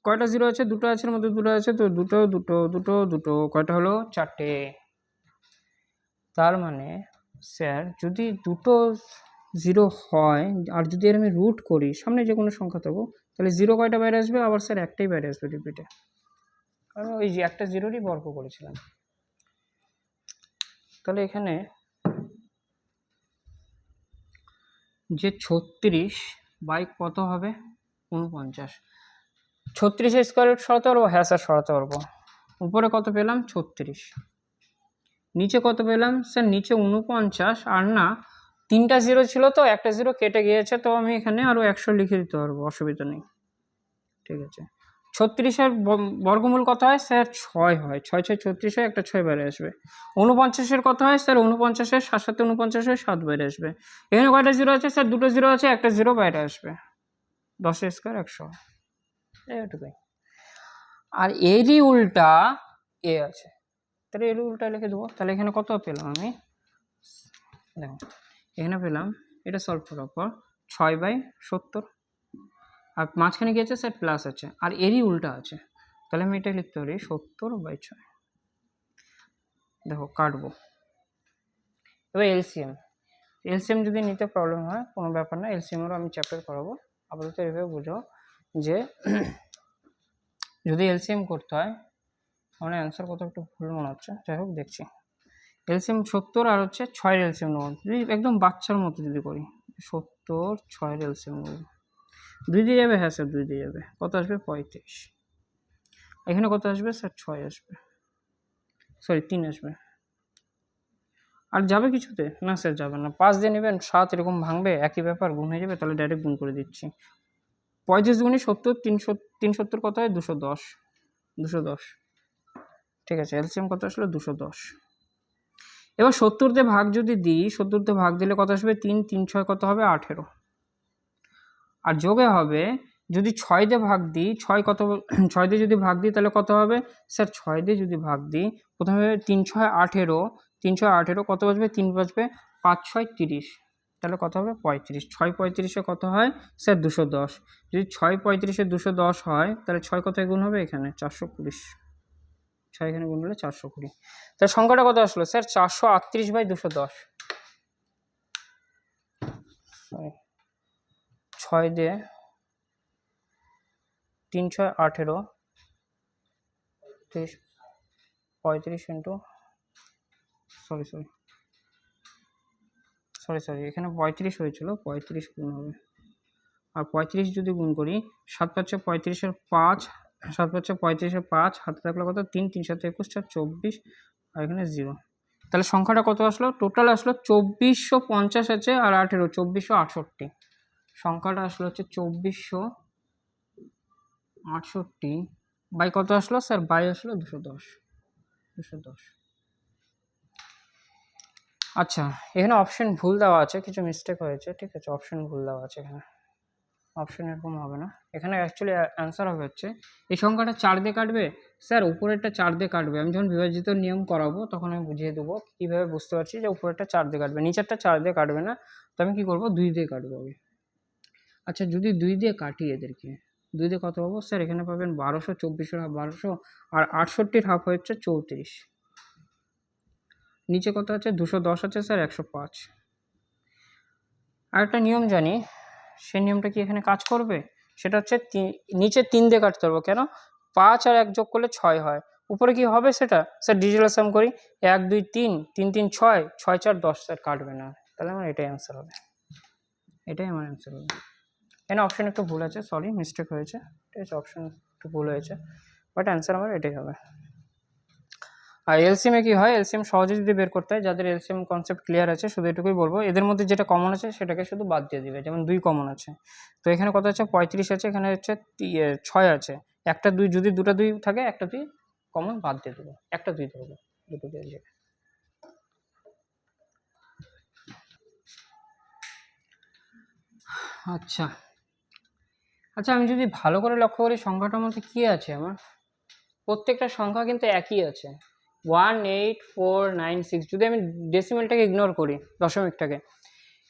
কয়টা 0 আছে? দুটো আছে, এর মধ্যে দুটো আছে, তো দুটো দুটো দুটো দুটো কয়টা হলো? 4টে। তার মানে স্যার যদি দুটো 0 হয় আর যদি এর আমি রুট করি, সামনে যে কোনো সংখ্যা থাকুক, তাহলে 0 কয়টা বাইরে আসবে? আবার স্যার একটাই বাইরে আসবে রিপিটে, কারণ ওই যে একটা 0রই বর্গ করেছিলাম। তাহলে এখানে যে 36 বাই কত হবে? 49। 36 স্কোয়ার রুট সরাতে পারবো? হ্যাঁ স্যার সরাতে পারবো। উপরে কত পেলাম? 36। নিচে কত পেলাম স্যার? নিচে 49। আর না, 3টা 0 ছিল তো একটা 0 কেটে গিয়েছে, তো আমি এখানে আরও 100 লিখে দিতে পারবো, অসুবিধা নেই। ঠিক আছে, 36-এর বর্গমূল কত হয় স্যার? 6 হয়। 6 6 36 হয়, একটা 6 বাইরে আসবে। 49-এর কত হয় স্যার? 49-এর 7 7 49 হয়, 7 বাইরে আসবে। এখানে কয়টা 0 আছে স্যার? দুটো 0 আছে, একটা 0 বাইরে আসবে। 10 স্কোয়ার 100, এইটুকুই। আর এরই উল্টা এ আছে, তাহলে এর উল্টা লিখে দেবো। তাহলে এখানে কত পেলাম আমি? দেখো এখানে পেলাম, এটা সলভ করার পর 6/70, আর মাঝখানে কি আছে স্যার প্লাস আছে, আর এরই উল্টা আছে, তাহলে আমি এটা লিখতে পারি 70/6। দেখো কাটবো, এবার এলসিএম যদি নিতে প্রবলেম হয় কোনো ব্যাপার না, এলসিএমেরও আমি চ্যাপ্টার করাবো। আপাতত এভাবে বুঝো যে যদি এলসিএম করতে হয়, আমার অ্যান্সার কত একটু ভুল মনে হচ্ছে, যাই হোক দেখছি। এলসিএম 70 আর হচ্ছে 6 এলসিএম নেব, যদি একদম বাচ্চার মতো যদি করি 70 6 এলসিএম নেব, 2 দিয়ে যাবে, হ্যাঁ স্যার 2 দিয়ে যাবে, কত আসবে 35। এখানে কত আসবে স্যার 6 আসবে, সরি 3 আসবে, আর যাবে কিছুতে না স্যার, যাবে না। 5 দিয়ে নেবেন 7 এরকম ভাঙবে, একই ব্যাপার, গুণ হয়ে যাবে, তাহলে ডাইরেক্ট গুণ করে দিচ্ছি। 35 গুণে 70, 370 কত হয় 210, 210, ঠিক আছে। এলসিএম কত আসলে 210। এবার 70 দিয়ে ভাগ যদি দিই, 70 দিয়ে ভাগ দিলে কত আসবে 3, 3 6 কত হবে 18, আর যোগে হবে যদি 6 দিয়ে ভাগ দিই, 6 কত 6 দিয়ে যদি ভাগ দিই তাহলে কত হবে স্যার, 6 দিয়ে যদি ভাগ দিই প্রথমে 3 6 18, 3 6 18 কত বাজবে 3 বাজবে, 5 6 30, তাহলে কত হবে 35, 6 35-এ কত হয় স্যার 210, যদি 6 35-এ 210 হয় তাহলে 6 কোথায় গুণ হবে এখানে 420, 6 এখানে গুণ হলে 420, তাহলে সংখ্যাটা কত আসলো স্যার 438/210। 6 দিয়ে 3 6 18, 30 35 ইন্টু সরি এখানে 35 হয়েছিল, 35 গুণ হবে, আর 35 যদি গুণ করি 7 5 35-এর 5, 7 5 35-এর 5 হাতে থাকলে কত 3, 3 7 21, 4 24, আর এখানে 0, তাহলে সংখ্যাটা কত আসলো, টোটাল আসলো 2450 আছে, আর 18 2468, সংখ্যাটা আসলো হচ্ছে 2468 বাই কত আসলো স্যার, বাই আসলো 210। আচ্ছা, এখানে অপশন ভুল দেওয়া আছে, কিছু মিস্টেক হয়েছে, ঠিক আছে, অপশন ভুল দেওয়া আছে, এখানে অপশন এরকম হবে না, এখানে অ্যাকচুয়ালি অ্যান্সার হবে হচ্ছে এই সংখ্যাটা 4 দিয়ে কাটবে স্যার, উপরেরটা 4 দিয়ে কাটবে, আমি যখন বিভাজিত নিয়ম করাবো তখন আমি বুঝিয়ে দেবো কীভাবে বুঝতে পারছি যে উপরেরটা 4 দিয়ে কাটবে, নিচেরটা 4 দিয়ে কাটবে না, তো আমি কী করবো 2 দিয়ে কাটবো আমি। আচ্ছা, যদি 2 দিয়ে কাটি এদেরকে, 2 দিয়ে কত পাবো স্যার, এখানে পাবেন 1200, 2400 হাফ 1200, আর 68-র হাফ হচ্ছে 34, নিচে কত আছে 210 আছে স্যার 105। আর একটা নিয়ম জানি, সেই নিয়মটা কি এখানে কাজ করবে, সেটা হচ্ছে নিচে 3 দিয়ে কাটতে পারবো, কেন 5 আর 1 যোগ করলে 6 হয়, উপরে কি হবে সেটা স্যার ডিজিটাল সাম করি, 1 2 3, 3 3 6, 6 4 10, স্যার কাটবে না, তাহলে আমার এটাই অ্যান্সার হবে, এটাই আমার অ্যান্সার হবে। এখানে অপশন একটু ভুল আছে, সরি মিস্টেক হয়েছে, ঠিক আছে, অপশন একটু ভুল হয়েছে, বাট অ্যান্সার আমার এটাই হবে। আর এলসিএমে কি হয়, এলসিএম সহজে যদি বের করতে হয়, যাদের এলসিএম কনসেপ্ট ক্লিয়ার আছে শুধু এটুকুই বলবো, এদের মধ্যে যেটা কমন আছে সেটাকে শুধু বাদ দিয়ে দিবে, যেমন 2 কমন আছে, তো এখানে কত আছে 35 আছে, এখানে হচ্ছে 6 আছে, একটা 2, যদি দুটো 2 থাকে একটা 2 কমন বাদ দিয়ে দেবো, একটা 2 ধরবো, দুটো দিয়ে যাবে। আচ্ছা আচ্ছা, আমি যদি ভালো করে লক্ষ্য করি সংখ্যাটার মধ্যে কী আছে, আমার প্রত্যেকটা সংখ্যা কিন্তু একই আছে, 18496, যদি আমি ডেসিমেলটাকে ইগনোর করি, দশমিকটাকে,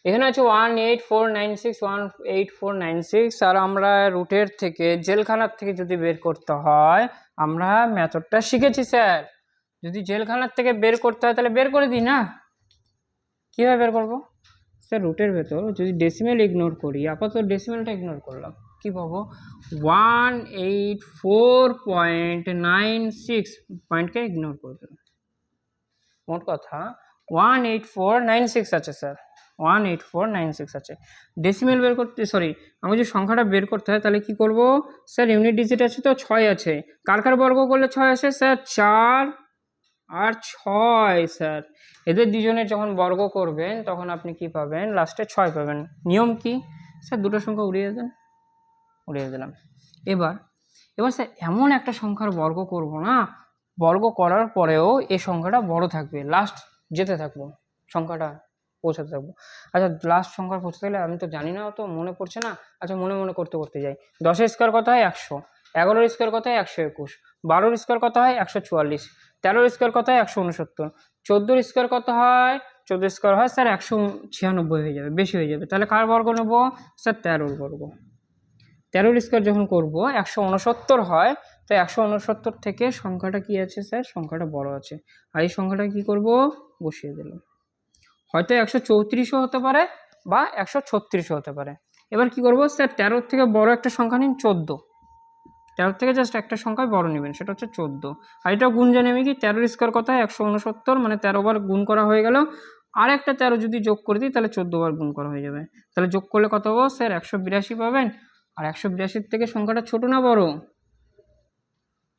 এখানে আছে 18496, 18496, আর আমরা রুটের থেকে জেলখানার থেকে যদি বের করতে হয়, আমরা মেথডটা শিখেছি স্যার, যদি জেলখানার থেকে বের করতে হয় তাহলে বের করে দিই না, কীভাবে বের করবো স্যার, রুটের ভেতর যদি ডেসিমেল ইগনোর করি, আপাতত ডেসিমেলটা ইগনোর করলাম, কী পাবো 184.96, পয়েন্টকে ইগনোর করে দিলাম, মোট কথা 18496 আছে স্যার, 18496 আছে, ডেসিমেল বের করতে, সরি আমি যদি সংখ্যাটা বের করতে হয় তাহলে কি করব স্যার, ইউনিট ডিজিট আছে তো 6 আছে, কার কার বর্গ করলে 6 আসে স্যার, 4 আর 6 স্যার, এদের দুজনের যখন বর্গ করবেন তখন আপনি কি পাবেন, লাস্টে 6 পাবেন, নিয়ম কি স্যার, দুটো সংখ্যা উড়িয়ে দিলাম, এবার স্যার এমন একটা সংখ্যার বর্গ করব না, বর্গ করার পরেও এই সংখ্যাটা বড় থাকবে, লাস্ট যেতে থাকবো, সংখ্যাটা পৌঁছাতে থাকবো। আচ্ছা, লাস্ট সংখ্যা পৌঁছাতে গেলে আমি তো জানি না, তো মনে পড়ছে না, আচ্ছা মনে মনে করতে যাই, 10-এর স্কোয়ার কত হয় 100, 11-এর স্কোয়ার কত হয় 121, 12-এর স্কোয়ার কত হয় 144, 13-এর স্কোয়ার কত হয় 169, 14-এর স্কোয়ার কত হয় 14 স্কোয়ার হয় স্যার 196 হয়ে যাবে, বেশি হয়ে যাবে। তাহলে কার বর্গ নেবো স্যার? 13 বর্গ। 13 স্কোয়ার যখন করবো 169 হয়, তো 169 থেকে সংখ্যাটা কি আছে স্যার? সংখ্যাটা বড় আছে। আর এই সংখ্যাটা কি করব? বসিয়ে দিলাম। হয়তো 134ও হতে পারে বা 136ও হতে পারে। এবার কি করব স্যার? 13 থেকে বড় একটা সংখ্যা নিন 14। 13 থেকে জাস্ট একটা সংখ্যায় বড় নেবেন, সেটা হচ্ছে 14। আর এটা গুণ জানি আমি কি? 13 স্কোয়ার কত হয়? 169, মানে 13 বার গুণ করা হয়ে গেল। আর একটা 13 যদি যোগ করে দিই তাহলে 14 বার গুণ করা হয়ে যাবে। তাহলে যোগ করলে কত হবো স্যার? 182 পাবেন। আর 182 থেকে সংখ্যাটা ছোট না বড়?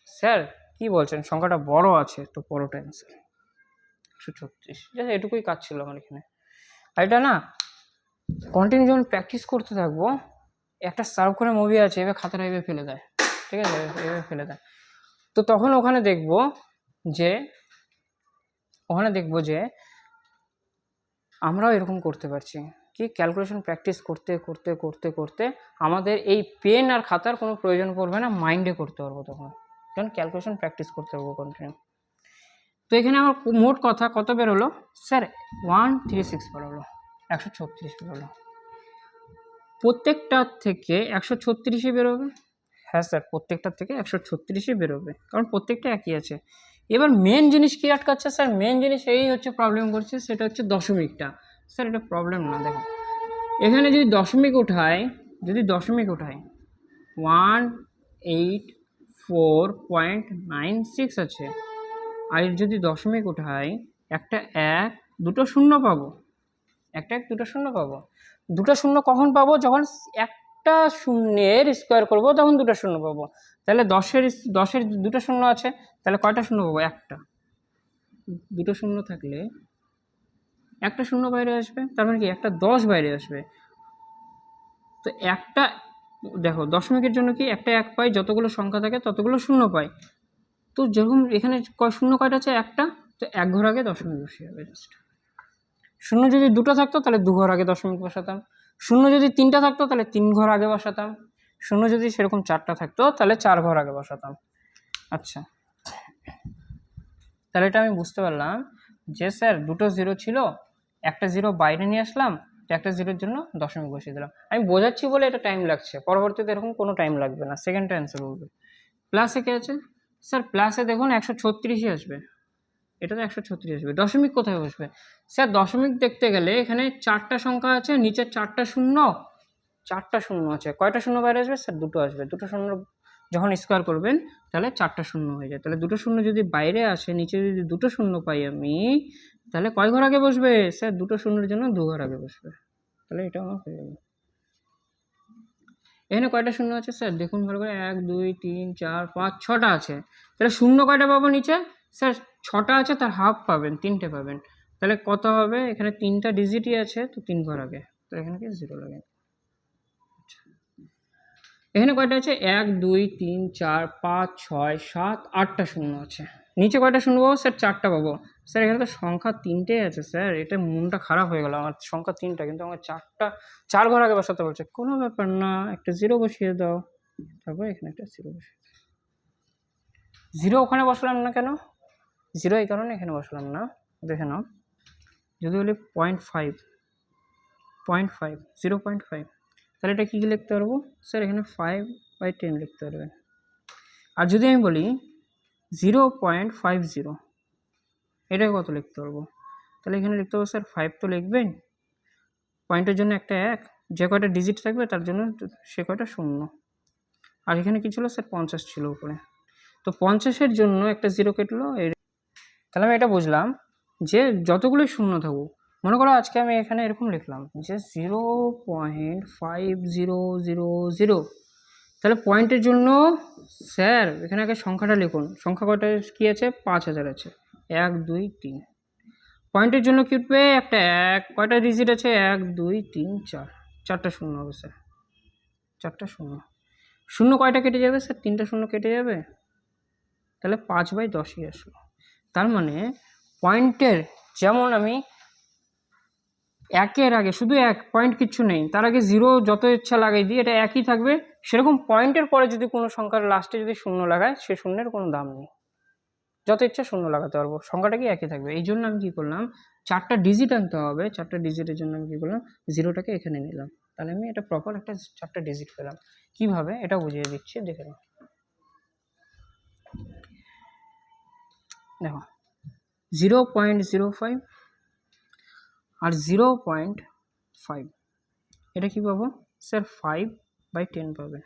স্যার কি বলছেন? সংখ্যাটা বড় আছে, তো বড়টা অ্যান্সার 136। জাস্ট এটুকুই কাজ ছিল আমার এখানে। আর এটা না কন্টিনিউ যখন প্র্যাকটিস করতে থাকবো, একটা সার্ভ করে মুভি আছে, এবার খাতাটা এভাবে ফেলে দেয়, ঠিক আছে, এভাবে ফেলে দেয়। তো তখন ওখানে দেখবো যে আমরাও এরকম করতে পারছি কি, ক্যালকুলেশন প্র্যাকটিস করতে করতে করতে করতে আমাদের এই পেন আর খাতার কোনো প্রয়োজন পড়বে না, মাইন্ডে করতে পারবো তখন, কারণ ক্যালকুলেশন প্র্যাকটিস করতে পারবো কন্টিনিউ। তো এখানে আমার মোট কথা কত বেরোলো স্যার? 136 বেরোলো, 136 বেরোলো। প্রত্যেকটার থেকে 136ই বেরোবে। হ্যাঁ স্যার, প্রত্যেকটার থেকে 136ই বেরোবে, কারণ প্রত্যেকটা একই আছে। এবার মেন জিনিস কি আটকাচ্ছে স্যার? মেন জিনিস এই হচ্ছে প্রবলেম করছে, সেটা হচ্ছে দশমিকটা। স্যার এটা প্রবলেম না, দেখো এখানে যদি দশমিক উঠাই 184.96 আছে, আর যদি দশমিক উঠাই একটা 1 দুটো শূন্য পাবো, দুটো শূন্য কখন পাবো? যখন একটা শূন্যের স্কোয়ার করবো তখন দুটো শূন্য পাবো। তাহলে 10-এর দুটো শূন্য আছে, তাহলে কয়টা শূন্য পাবো? একটা। দুটো শূন্য থাকলে একটা শূন্য বাইরে আসবে, তার মানে কি একটা 10 বাইরে আসবে। তো একটা দেখো দশমিকের জন্য কি একটা 1 পাই, যতগুলো সংখ্যা থাকে ততগুলো শূন্য পাই। তো যেরকম এখানে শূন্য কয়টা আছে? একটা। তো 1 ঘর আগে দশমিক বসিয়ে যাবে জাস্ট। শূন্য যদি দুটো থাকতো তাহলে 2 ঘর আগে দশমিক বসাতাম। শূন্য যদি 3টা থাকতো তাহলে 3 ঘর আগে বসাতাম। শূন্য যদি সেরকম 4টা থাকতো তাহলে 4 ঘর আগে বসাতাম। আচ্ছা, তাহলে এটা আমি বুঝতে পারলাম যে স্যার দুটো জিরো ছিল, একটা জিরো বাইরে নিয়ে আসলাম, একটা জিরোর জন্য দশমিক বসিয়ে দিলাম। আমি বোঝাচ্ছি বলে এটা টাইম লাগছে, পরবর্তীতে এরকম কোনো টাইম লাগবে না, সেকেন্ডটা অ্যান্সার বলবে। প্লাসে কে আছে স্যার? প্লাসে দেখুন 136ই আসবে, এটা তো 136 আসবে। দশমিক কোথায় বসবে স্যার? দশমিক দেখতে গেলে এখানে 4টা সংখ্যা আছে, নিচে 4টা শূন্য আছে। কয়টা শূন্য বাইরে আসবে স্যার? দুটো আসবে। দুটো শূন্য যখন স্কোয়ার করবেন তাহলে 4টা শূন্য হয়ে যায়। তাহলে দুটো শূন্য যদি বাইরে আসে, নিচে যদি দুটো শূন্য পাই আমি, তাহলে কয় ঘর আগে বসবে স্যার? দুটো শূন্যের জন্য 2 ঘর আগে বসবে। তাহলে এটা আমার হয়ে গেল। এখানে কয়টা শূন্য আছে স্যার? দেখুন ভালো করে, 1 2 3 4 5 6টা আছে। তাহলে শূন্য কয়টা পাবো নিচে স্যার? 6টা আছে, তার হাফ পাবেন, 3টে পাবেন। তাহলে কত হবে? এখানে 3টা ডিজিটই আছে, তো 3 ঘর আগে, তো এখানে কি 0 লাগে। এখানে কয়টা আছে? 1 2 3 4 5 6 7 8টা শূন্য আছে। নিচে কয়টা শূন্য পাবো স্যার? 4টা পাবো। স্যার এখানে তো সংখ্যা 3টেই আছে স্যার, এটা মনটা খারাপ হয়ে গেল আমার। সংখ্যা 3টা, কিন্তু আমার 4 ঘর আগে বসাতে বলছে। কোনো ব্যাপার না, একটা 0 বসিয়ে দাও, তারপর এখানে একটা 0 বসিয়ে দাও। 0 ওখানে বসালাম না কেন? 0 এই কারণে এখানে বসালাম না, দেখে নাও। যদি বলি 0.5, 0.5, তাহলে এটা কী লিখতে পারবো স্যার? এখানে 5/10 লিখতে পারবেন। আর যদি আমি বলি 0.50, এটাকে কত লিখতে পারবো? তাহলে এখানে লিখতে পারবো স্যার 5 তো লিখবেন, পয়েন্টের জন্য একটা 1, যে কয়টা ডিজিট থাকবে তার জন্য সে কয়টা শূন্য। আর এখানে কি ছিল স্যার? 50 ছিল উপরে, তো 50-এর জন্য একটা 0 কেটলো। তাহলে আমি এটা বুঝলাম যে যতগুলোই শূন্য থাকুক, মনে করো আজকে আমি এখানে এরকম লিখলাম যে 0.5000, তাহলে পয়েন্টের জন্য স্যার এখানে আগে সংখ্যাটা লিখুন। সংখ্যা কয়টা কী আছে? 5000 আছে। 1 2 3। পয়েন্টের জন্য কি উঠবে? একটা 1। কয়টা ডিজিট আছে? 1 2 3 4, 4টা শূন্য হবে স্যার, 4টা শূন্য। শূন্য কয়টা কেটে যাবে স্যার? 3টা শূন্য কেটে যাবে, তাহলে 5/10ই আসলো। তার মানে পয়েন্টের যেমন আমি 1-এর আগে শুধু 1 পয়েন্ট কিচ্ছু নেই, তার আগে 0 যত ইচ্ছা লাগাই দিই, এটা একই থাকবে। সেরকম পয়েন্টের পরে যদি কোনো সংখ্যার লাস্টে যদি শূন্য লাগায়, সে শূন্যের কোনো দাম নেই। যত ইচ্ছা শূন্য লাগাতে পারবো, সংখ্যাটা কি একই থাকবে। এই জন্য আমি কী করলাম, 4টা ডিজিট আনতে হবে, 4টা ডিজিটের জন্য আমি কী করলাম, জিরোটাকে এখানে নিলাম, তাহলে আমি এটা প্রপার একটা 4টা ডিজিট পেলাম। কীভাবে এটা বুঝিয়ে দিচ্ছি, দেখে নাও। দেখো 0.05 আর 0.5, এটা কি পাবো স্যার, 5/10 পাবে,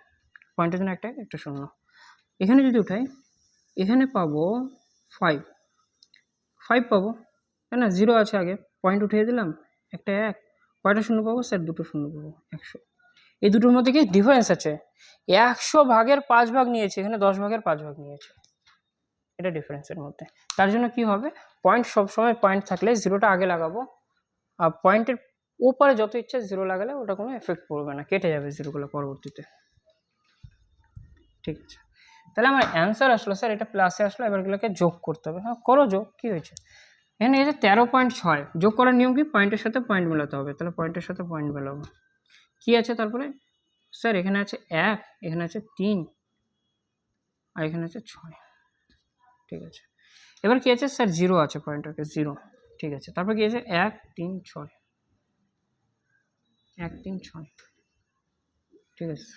পয়েন্টের জন্য একটা শূন্য। এখানে যদি উঠাই, এখানে পাবো 5 পাবো, তাই না, 0 আছে আগে, পয়েন্ট উঠিয়ে দিলাম, একটা 1, কয়টা শূন্য পাবো স্যার, 2টো শূন্য পাবো, 100। এই দুটোর মধ্যে কি ডিফারেন্স আছে, 100 ভাগের 5 ভাগ নিয়েছে, এখানে 10 ভাগের 5 ভাগ নিয়েছে, এটা ডিফারেন্সের মধ্যে। তার জন্য কি হবে, পয়েন্ট সবসময় পয়েন্ট থাকলে জিরোটা আগে লাগাবো, আর পয়েন্টের ওপারে যত ইচ্ছা জিরো লাগালে ওটা কোনো এফেক্ট পড়বে না, কেটে যাবে জিরোগুলো পরবর্তীতে। ঠিক আছে, তাহলে আমার অ্যান্সার আসলো স্যার এটা প্লাসে আসলো, এবার এগুলোকে যোগ করতে হবে। হ্যাঁ করো যোগ, কী হয়েছে, এখানে এই যে 13.6, যোগ করার নিয়ম কি, পয়েন্টের সাথে পয়েন্ট মেলাতে হবে, তাহলে পয়েন্টের সাথে পয়েন্ট মেলাবো। কী আছে তারপরে স্যার, এখানে আছে 1, এখানে আছে 3, আর এখানে আছে 6। ঠিক আছে, এবার কী আছে স্যার, 0 আছে, পয়েন্টারকে 0। ঠিক আছে, তারপর কী আছে 1, 3, 6, 1, 3, 6। ঠিক আছে,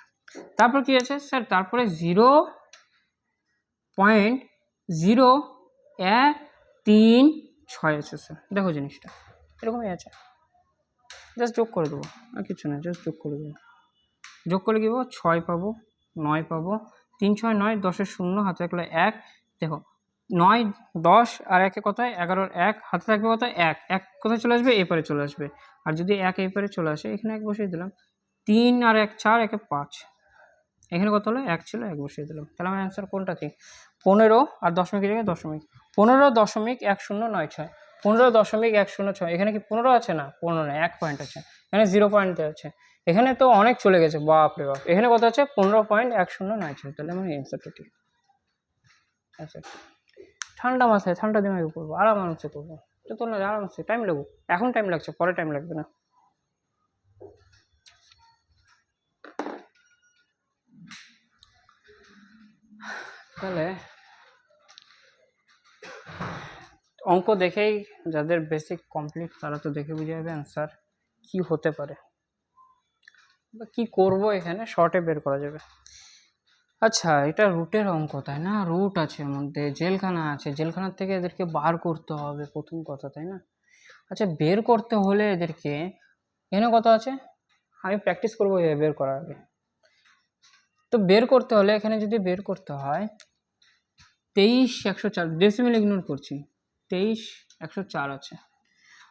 তারপর কী আছে স্যার, তারপরে 0.0136 আছে স্যার, দেখো জিনিসটা এরকমই আছে, জাস্ট যোগ করে দেবো, আর কিছু না, জাস্ট যোগ করে দেবো। যোগ করে কী পাবো, 6 পাবো, 9 পাবো, 3, 6, 9, 10-এর 0 হাতে থাকলে 1, দেখো 9, 10 আর 1 কত হয়, 11-র 1 হাতে থাকবে কত, 1, 1 কোথায় চলে আসবে, এপারে চলে আসবে, আর যদি 1 এপারে চলে আসে, এখানে 1 বসিয়ে দিলাম, 3 আর 1 4, 1 5, এখানে কত হলো, 1 ছিল, 1 বসিয়ে দিলাম, তাহলে আমার অ্যান্সার কোনটা ঠিক, 15 আর দশমিকের জায়গায় দশমিক, 15.1096, 15.106, এখানে কি 15 আছে না, 15 না, 1 পয়েন্ট আছে, এখানে 0 পয়েন্ট আছে, এখানে তো অনেক চলে গেছে, বাপ রে বাপ, এখানে কত আছে 15.1096, তাহলে আমার অ্যান্সারটা ঠিক। আচ্ছা, ঠান্ডা মাথায় ঠান্ডা দিমাগে করবো, আরামসে করবো, তো না আরামসে, টাইম লাগুক, এখন টাইম লাগছে, পরে টাইম লাগবে না। তাহলে অঙ্ক দেখেই যাদের বেসিক কমপ্লিট তারা তো দেখে বুঝে যাবে অ্যান্সার কী হতে পারে বা কী করবো, এখানে শর্টে বের করা যাবে। আচ্ছা, এটা রুটের অঙ্ক তাই না, রুট আছে এর মধ্যে, জেলখানা আছে, জেলখানার থেকে এদেরকে বার করতে হবে প্রথম কথা, তাই না। আচ্ছা, বের করতে হলে এদেরকে, এখানে কত আছে, আমি প্র্যাকটিস করবো বের করার আগে। তো বের করতে হলে এখানে যদি বের করতে হয়, 23,104, ডেসিমেল ইগনোর করছি, 23,104 আছে,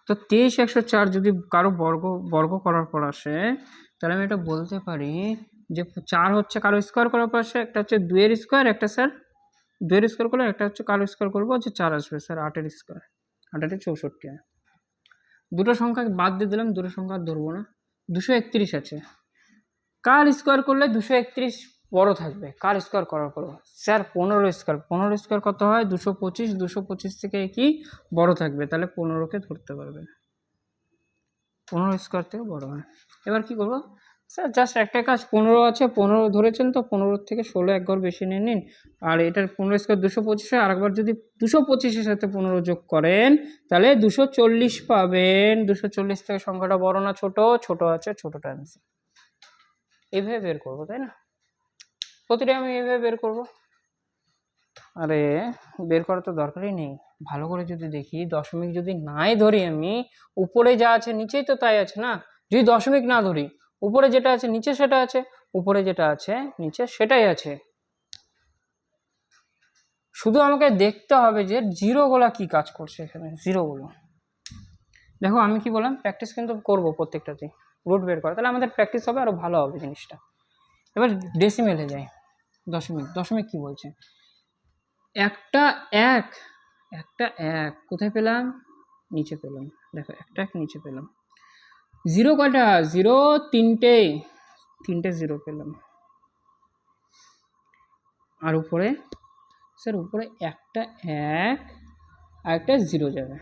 তো 23,104 যদি কারো বর্গ করার পর আসে, তাহলে আমি এটা বলতে পারি যে 4 হচ্ছে কারো স্কোয়ার করার পর আসে, একটা হচ্ছে 2-এর স্কোয়ার, একটা স্যার 2-এর স্কোয়ার করলে, একটা হচ্ছে কারো স্কোয়ার করবো, হচ্ছে 4 আসবে স্যার, 8-এর স্কোয়ার, 8-এর 64 হয়। দুটো সংখ্যা বাদ দিয়ে দিলাম, দুটো সংখ্যা আর ধরবো না, 231 আছে, কার স্কোয়ার করলে 231 বড় থাকবে, কার স্কোয়ার করার পর স্যার 15 স্কোয়ার, 15 স্কোয়ার কত হয় 225, 225 থেকে কি বড় থাকবে, তাহলে 15কে ধরতে পারবে, 15 স্কোয়ার থেকে বড় হয়। এবার কি করবো স্যার, জাস্ট একটা কাজ, 15 আছে, 15 ধরেছেন তো 15 থেকে 16 এক ঘর বেশি নিয়ে নিন, আর এটার 15 স্কোয়ার 225 হয়, আরেকবার যদি 225-এর সাথে 15 যোগ করেন তাহলে 240 পাবেন। 240 থেকে সংখ্যাটা বড় না ছোট, ছোট আছে, ছোটটা আনসার। এইভাবে বের করবো, তাই না, প্রতিটা আমি এইভাবে বের করব। আরে বের করার তো দরকারই নেই, ভালো করে যদি দেখি, দশমিক যদি নাই ধরি আমি, উপরে যা আছে নিচেই তো তাই আছে না, যদি দশমিক না ধরি, উপরে যেটা আছে নিচে সেটা আছে, উপরে যেটা আছে নিচে সেটাই আছে, শুধু আমাকে দেখতে হবে যে জিরোগুলো কি কাজ করছে এখানে, জিরোগুলো দেখো। আমি কি বললাম, প্র্যাকটিস কিন্তু করবো প্রত্যেকটাতেই, রুট বের করা, তাহলে আমাদের প্র্যাকটিস হবে, আরও ভালো হবে জিনিসটা। এবার ডেসিমেলে যাই, দশমিক, দশমিক কি বলছে, একটা এক কোথায় পেলাম, নিচে পেলাম, দেখো একটা এক নিচে পেলাম। জিরো কয়টা, জিরো তিনটে 0 পেলাম, আর উপরে স্যার উপরে একটা এক আর একটা 0 যাবে,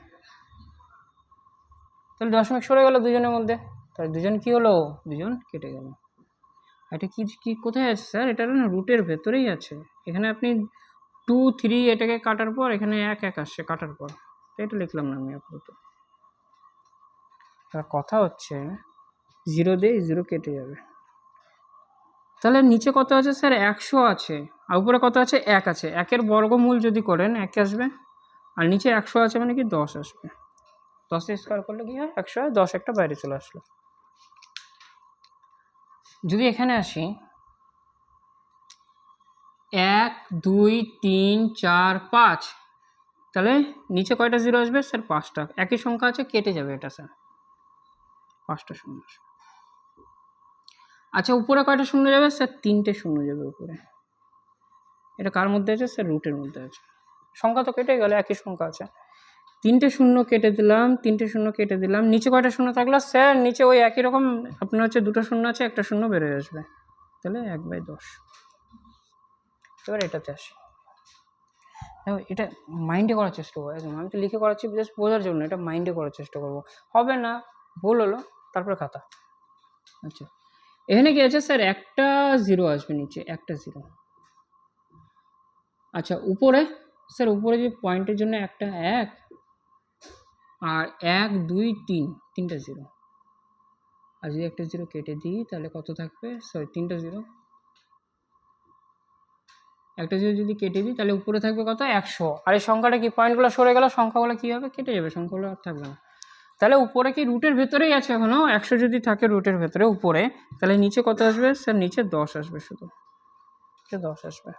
তাহলে দশমিক সরে গেল দুজনের মধ্যে, তাহলে দুজন কি হলো, দুজন কেটে গেল। এটা কি কোথায় আছে স্যার, এটা না রুটের ভেতরেই আছে, এখানে আপনি 2 3 এটাকে কাটার পর এখানে 1 1 আসছে কাটার পর, তো এটা লিখলাম না আমি আপাতত। কথা হচ্ছে 0 দিয়ে 0 কেটে যাবে, তাহলে নিচে কত আছে স্যার 100 আছে, আর উপরে কত আছে 1 আছে। 1-এর বর্গমূল যদি করেন 1 আসবে, আর নিচে 100 আছে মানে কি 10 আসবে। 10 স্কোয়ার করলে কি হয় 100, 10 একটা বাইরে চলে আসলো। যদি এখানে আসি 1 2 3 4 5, তাহলে নিচে কয়টা জিরো আসবে স্যার 5টা। একই সংখ্যা আছে, কেটে যাবে এটা স্যার, 5টা শূন্য আসবে। আচ্ছা উপরে কয়টা শূন্য যাবে স্যার 3টে শূন্য যাবে উপরে। এটা কার মধ্যে আছে স্যার রুটের মধ্যে আছে, সংখ্যা তো কেটে গেল, একই সংখ্যা আছে। 3টে শূন্য কেটে দিলাম, 3টে শূন্য কেটে দিলাম। নিচে কয়টা শূন্য থাকলো স্যার, নিচে ওই একই রকম আপনার হচ্ছে 2টো শূন্য আছে, একটা শূন্য বেরোয় আসবে, তাহলে 1/10। এবার এটাতে আসি, এটা মাইন্ডে করার চেষ্টা করবো, আমি তো লিখে করাচ্ছি জাস্ট বোঝার জন্য, এটা মাইন্ডে করার চেষ্টা করবো। হবে না, ভুল হলো, তারপরে খাতা। আচ্ছা এখানে কি আছে স্যার, একটা জিরো আসবে নিচে, একটা জিরো। আচ্ছা উপরে স্যার, উপরে যে পয়েন্টের জন্য একটা 1, আর 1 2 3, 3টা জিরো। আর যদি একটা জিরো কেটে দিই তাহলে কত থাকবে, সরি 3টা জিরো, একটা জিরো যদি কেটে দিই তাহলে উপরে থাকবে কত 100। আর এই সংখ্যাটা কি, পয়েন্টগুলো সরে গেল, সংখ্যাগুলো কী হবে কেটে যাবে, সংখ্যাগুলো আর থাকবে না। তাহলে উপরে কি রুটের ভেতরেই আছে এখনও, 100 যদি থাকে রুটের ভেতরে উপরে, তাহলে নিচে কত আসবে স্যার, নিচে 10 আসবে, শুধু 10 আসবে।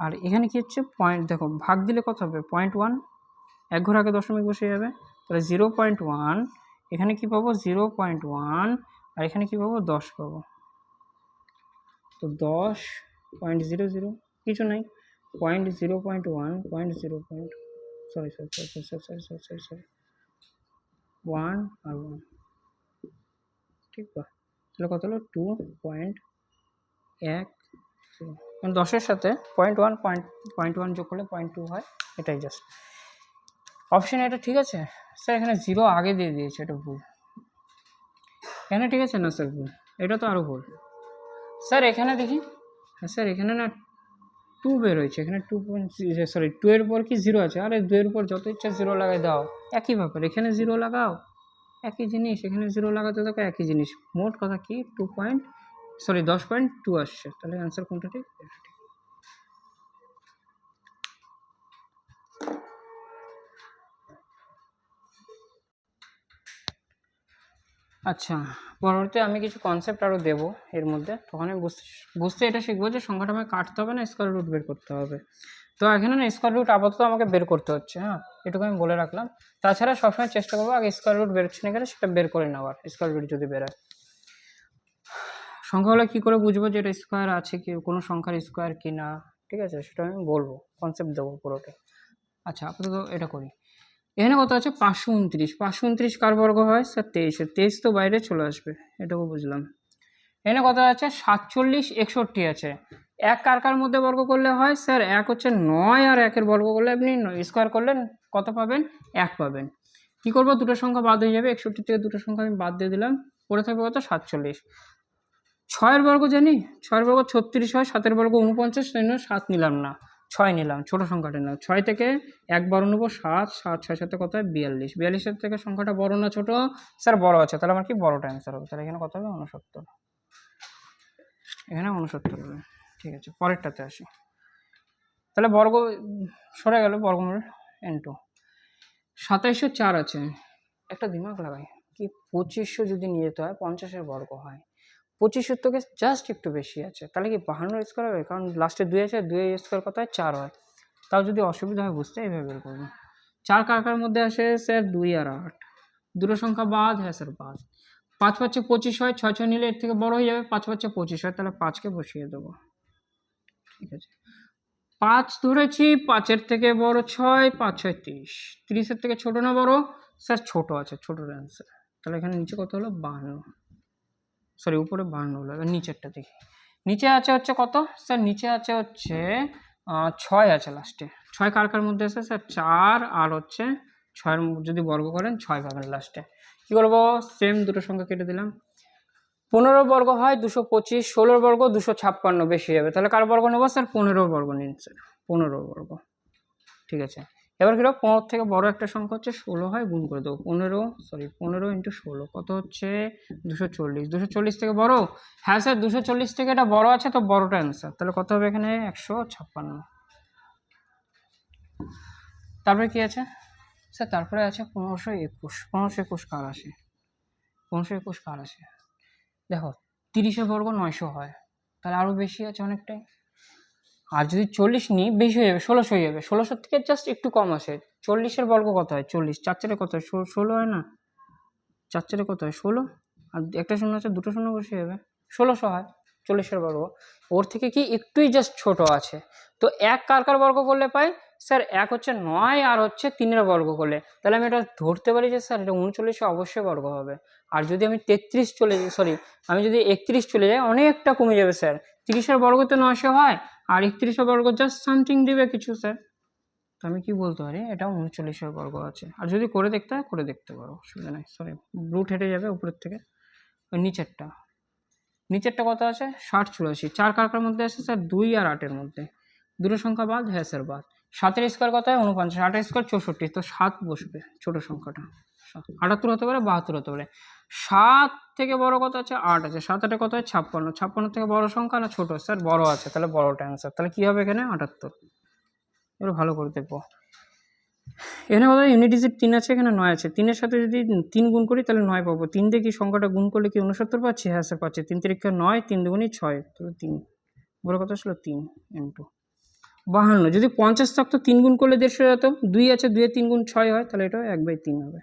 আর এখানে কি হচ্ছে পয়েন্ট, দেখো ভাগ দিলে কত হবে 0.1, এক ঘর আগে দশমিক বসে যাবে, তাহলে 0.1, এখানে কি পাবো 0.1, আর এখানে কি পাবো 10 পাবো, তো 10.00, কিছু নাই, 0.1, 1 আর 1, ঠিক তো, তাহলে কত হলো 2.10, মানে 10-এর সাথে 0.1 যোগ করলে 0.2 হয়, এটাই জাস্ট অপশন। এটা ঠিক আছে স্যার, এখানে 0 আগে দিয়ে দিয়েছে, এটা ভুল। এখানে ঠিক আছে না স্যার, ভুল, এটা তো আরও ভুল স্যার। এখানে দেখি, হ্যাঁ স্যার এখানে না 2 বের হয়েছে, এখানে 2 এর পর কি 0 আছে, আরে 2 এর উপর যত ইচ্ছা 0 লাগাই দাও, একই ব্যাপার, এখানে 0 লাগাও একই জিনিস, এখানে 0 লাগাতে থাকো একই জিনিস। মোট কথা কি 10.2 আসছে, তাহলে অ্যান্সার কোনটা ঠিক, এটা ঠিক। আচ্ছা পরবর্তী আমি কিছু কনসেপ্ট আরও দেবো এর মধ্যে, তখন আমি বুঝতে এটা শিখবো যে সংখ্যাটা আমাকে কাটতে হবে না স্কোয়ার রুট বের করতে হবে। তো এখানে না স্কোয়ার রুট আপাতত আমাকে বের করতে হচ্ছে, হ্যাঁ এটুকু আমি বলে রাখলাম। তাছাড়া সবসময় চেষ্টা করবো আগে স্কোয়ার রুট বেরোচ্ছে না গেলে সেটা বের করে নেওয়ার, স্কোয়ার রুট যদি বেরোয়। সংখ্যাগুলো কী করে বুঝবো যে এটা স্কোয়ার আছে কি, কোনো সংখ্যার স্কোয়ার কি না, ঠিক আছে সেটা আমি বলবো, কনসেপ্ট দেবো পুরোটা। আচ্ছা আপাতত এটা করি। এখানে কত আছে 529, 529 কার বর্গ হয় স্যার 23, 23 তো বাইরে চলে আসবে, এটাও বুঝলাম। এখানে কত আছে 47 61 আছে, এক কার কার মধ্যে বর্গ করলে হয় স্যার, এক হচ্ছে 9, আর 1-এর বর্গ করলে আপনি স্কোয়ার করলেন কত পাবেন 1 পাবেন। কী করবো, দুটো সংখ্যা বাদ হয়ে যাবে, 61 থেকে দুটো সংখ্যা আমি বাদ দিয়ে দিলাম, পড়ে থাকবে কত 47। 6-এর বর্গ জানি, 6-এর বর্গ 36 হয়, 7-এর বর্গ 49, সেই জন্য 7 নিলাম না, 6 নিলাম, ছোটো সংখ্যাটা নিলাম। 6 থেকে 1 বড় নেবো 7, 7 6 সাথে কত হয় 42, 42-এর থেকে সংখ্যাটা বড় না ছোটো স্যার, বড় আছে, তাহলে আমার কি বড়টা অ্যান্সার হবে, তাহলে এখানে কত হবে 69, এখানে 69 হবে। ঠিক আছে পরেরটাতে আসি, তাহলে বর্গ সরে গেল, বর্গমূল n2, 2704 আছে, একটা দিমাগ লাগাই কি 2500 যদি নিয়ে যেতে হয় 50-এর বর্গ হয়, 25-এর থেকে জাস্ট একটু বেশি আছে, তাহলে কি 52 স্কোয়ার হবে, কারণ লাস্টে 2 আছে, 2 স্কোয়ার কত হয় 4 হয়। তাও যদি অসুবিধা হয় বুঝতে, এইভাবে বের করবো। 4 কার কার মধ্যে আসে স্যার 2 আর 8, দুটো সংখ্যা বাদ, হ্যাঁ স্যার বাদ। 5 5 25 হয়, 6 6 নিলে এর থেকে বড় হয়ে যাবে, 5 5 25 হয়, তাহলে 5কে বসিয়ে দেবো। ঠিক আছে 5 ধরেছি, 5-এর থেকে বড় 6, 5 6 30, 30-এর থেকে ছোট না বড় স্যার, ছোট আছে, ছোটোর অ্যান্সার। তাহলে এখানে নিচে কত হলো 52, সরি উপরে 52 হলো। এবার নিচেরটা দেখি, নিচে আছে হচ্ছে কত স্যার, নিচে আছে হচ্ছে 6 আছে লাস্টে, 6 কার কার মধ্যে আছে স্যার 4, আর হচ্ছে 6-এর যদি বর্গ করেন 6 পাবেন লাস্টে। কী করবো, সেম দুটো সংখ্যা কেটে দিলাম, 15 বর্গ হয় 225, 16 বর্গ 256 বেশি যাবে, তাহলে কার বর্গ নেবো স্যার? 15 বর্গ নিন স্যার, 15 বর্গ। ঠিক আছে, এবার কিরকম 15 থেকে বড় একটা সংখ্যা হচ্ছে 16 হয়, গুণ করে দেবো 15 ইন্টু 16 কত হচ্ছে 240। 240 থেকে বড়? হ্যাঁ স্যার 240 থেকে এটা বড় আছে, তো বড়টা অ্যান্সার। তাহলে কত হবে এখানে 156। তারপরে কি আছে স্যার? তারপরে আছে 1521। 1521 কার আসে? 1521 কার আসে? দেখো 30 বর্গ 900 হয়, তাহলে আরও বেশি আছে অনেকটাই। আর যদি 40 নিই বেশি হয়ে যাবে, 1600 হয়ে যাবে। 1600 থেকে জাস্ট একটু কম আসে। 40-এর বর্গ কত হয়? 40। 4 কত হয়? 16 হয় না? 4 কত হয়? 16। আর একটা শূন্য আছে, দুটো শূন্য বসে যাবে, 1600 হয় 40-এর বর্গ। ওর থেকে কি একটুই জাস্ট ছোট আছে। তো এক কার কার বর্গ করলে পাই স্যার? এক হচ্ছে 9 আর হচ্ছে 3-এর বর্গ করলে। তাহলে আমি এটা ধরতে পারি যে স্যার এটা 39 অবশ্যই বর্গ হবে। আর যদি আমি 33 চলে যাই, সরি আমি যদি 31 চলে যাই, অনেকটা কমে যাবে স্যার। 30-এর বর্গ তো 900 হয়, আর 31-এর বর্গ জাস্ট সামথিং দিবে কিছু স্যার। তো আমি কি বলতে পারি? এটা 39-এর বর্গ আছে। আর যদি করে দেখতে হয় করে দেখতে পারো, অসুবিধা নেই। সরি ব্রুট হেঁটে যাবে উপরের থেকে। ওই নিচেরটা কত আছে? 60-84। 4 কার কার মধ্যে আছে স্যার? 2 আর 8-এর মধ্যে। দুটো সংখ্যা বাদ? হ্যাঁ স্যার বাদ। 7-এর স্কোয়ার কত হয়? 49। 8-এর স্কোয়ার 64, তো 7 বসবে ছোট সংখ্যাটা। 78 হতে পারে, 72 হতে পারে। 7 থেকে বড় কত আছে? 8 আছে। 7 8 কত হয়? 56। 56 থেকে বড় সংখ্যা না ছোট? স্যার বড় আছে, তাহলে বড়টা অ্যান্সার। তাহলে কি হবে এখানে? 78। এবার ভালো করে দেখবো। এখানে কত ইউনিট ডিজিট 3 আছে, এখানে 9 আছে। 3-এর সাথে যদি 3 গুণ করি তাহলে 9 পাবো। 3 দিয়ে কি সংখ্যাটা গুণ করলে কি 69 পাচ্ছি? হ্যাঁ স্যার পাচ্ছি। 3 তিরিক্ষা 9, 3 দুগুণই 6, তাহলে 3। বড় কত আসলো? 3 ইন্টু 52। যদি 50 থাকতো 3 গুণ করলে 150 যেত। 2 আছে, 2 এর 3 গুণ 6 হয়, তাহলে এটাও 1/3 হবে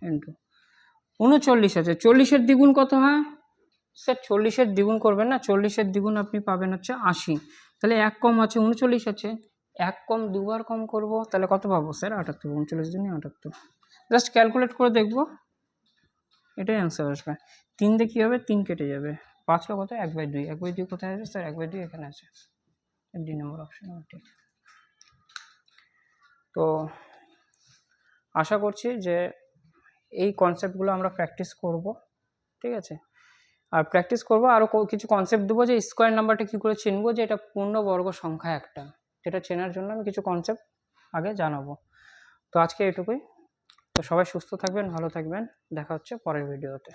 ইন্টু 39 আছে। 40-এর দ্বিগুণ কত হয় স্যার? 40-এর দ্বিগুণ করবেন না, 40-এর দ্বিগুণ আপনি পাবেন হচ্ছে 80। তাহলে 1 কম আছে, 39 আছে। 1 কম দুবার কম করব, তাহলে কত পাবো স্যার? 78। 39 দিনে 78। জাস্ট ক্যালকুলেট করে দেখব, এটাই অ্যান্সার আসবে। 3 দিয়ে কী হবে? 3 কেটে যাবে। 5 কত? 1/2। 1/2 কোথায় আছে স্যার? 1/2 এখানে আছে, 2 নম্বর অপশন। ঠিক। তো আশা করছি যে এই কনসেপ্টগুলো আমরা প্র্যাকটিস করব, ঠিক আছে? আর প্র্যাকটিস করবো, আরও কিছু কনসেপ্ট দেবো যে স্কোয়ার নাম্বারটা কী করে চিনবো, যে এটা পূর্ণবর্গ সংখ্যা একটা, যেটা চেনার জন্য আমি কিছু কনসেপ্ট আগে জানাবো। তো আজকে এটুকুই। তো সবাই সুস্থ থাকবেন, ভালো থাকবেন, দেখা হচ্ছে পরের ভিডিওতে।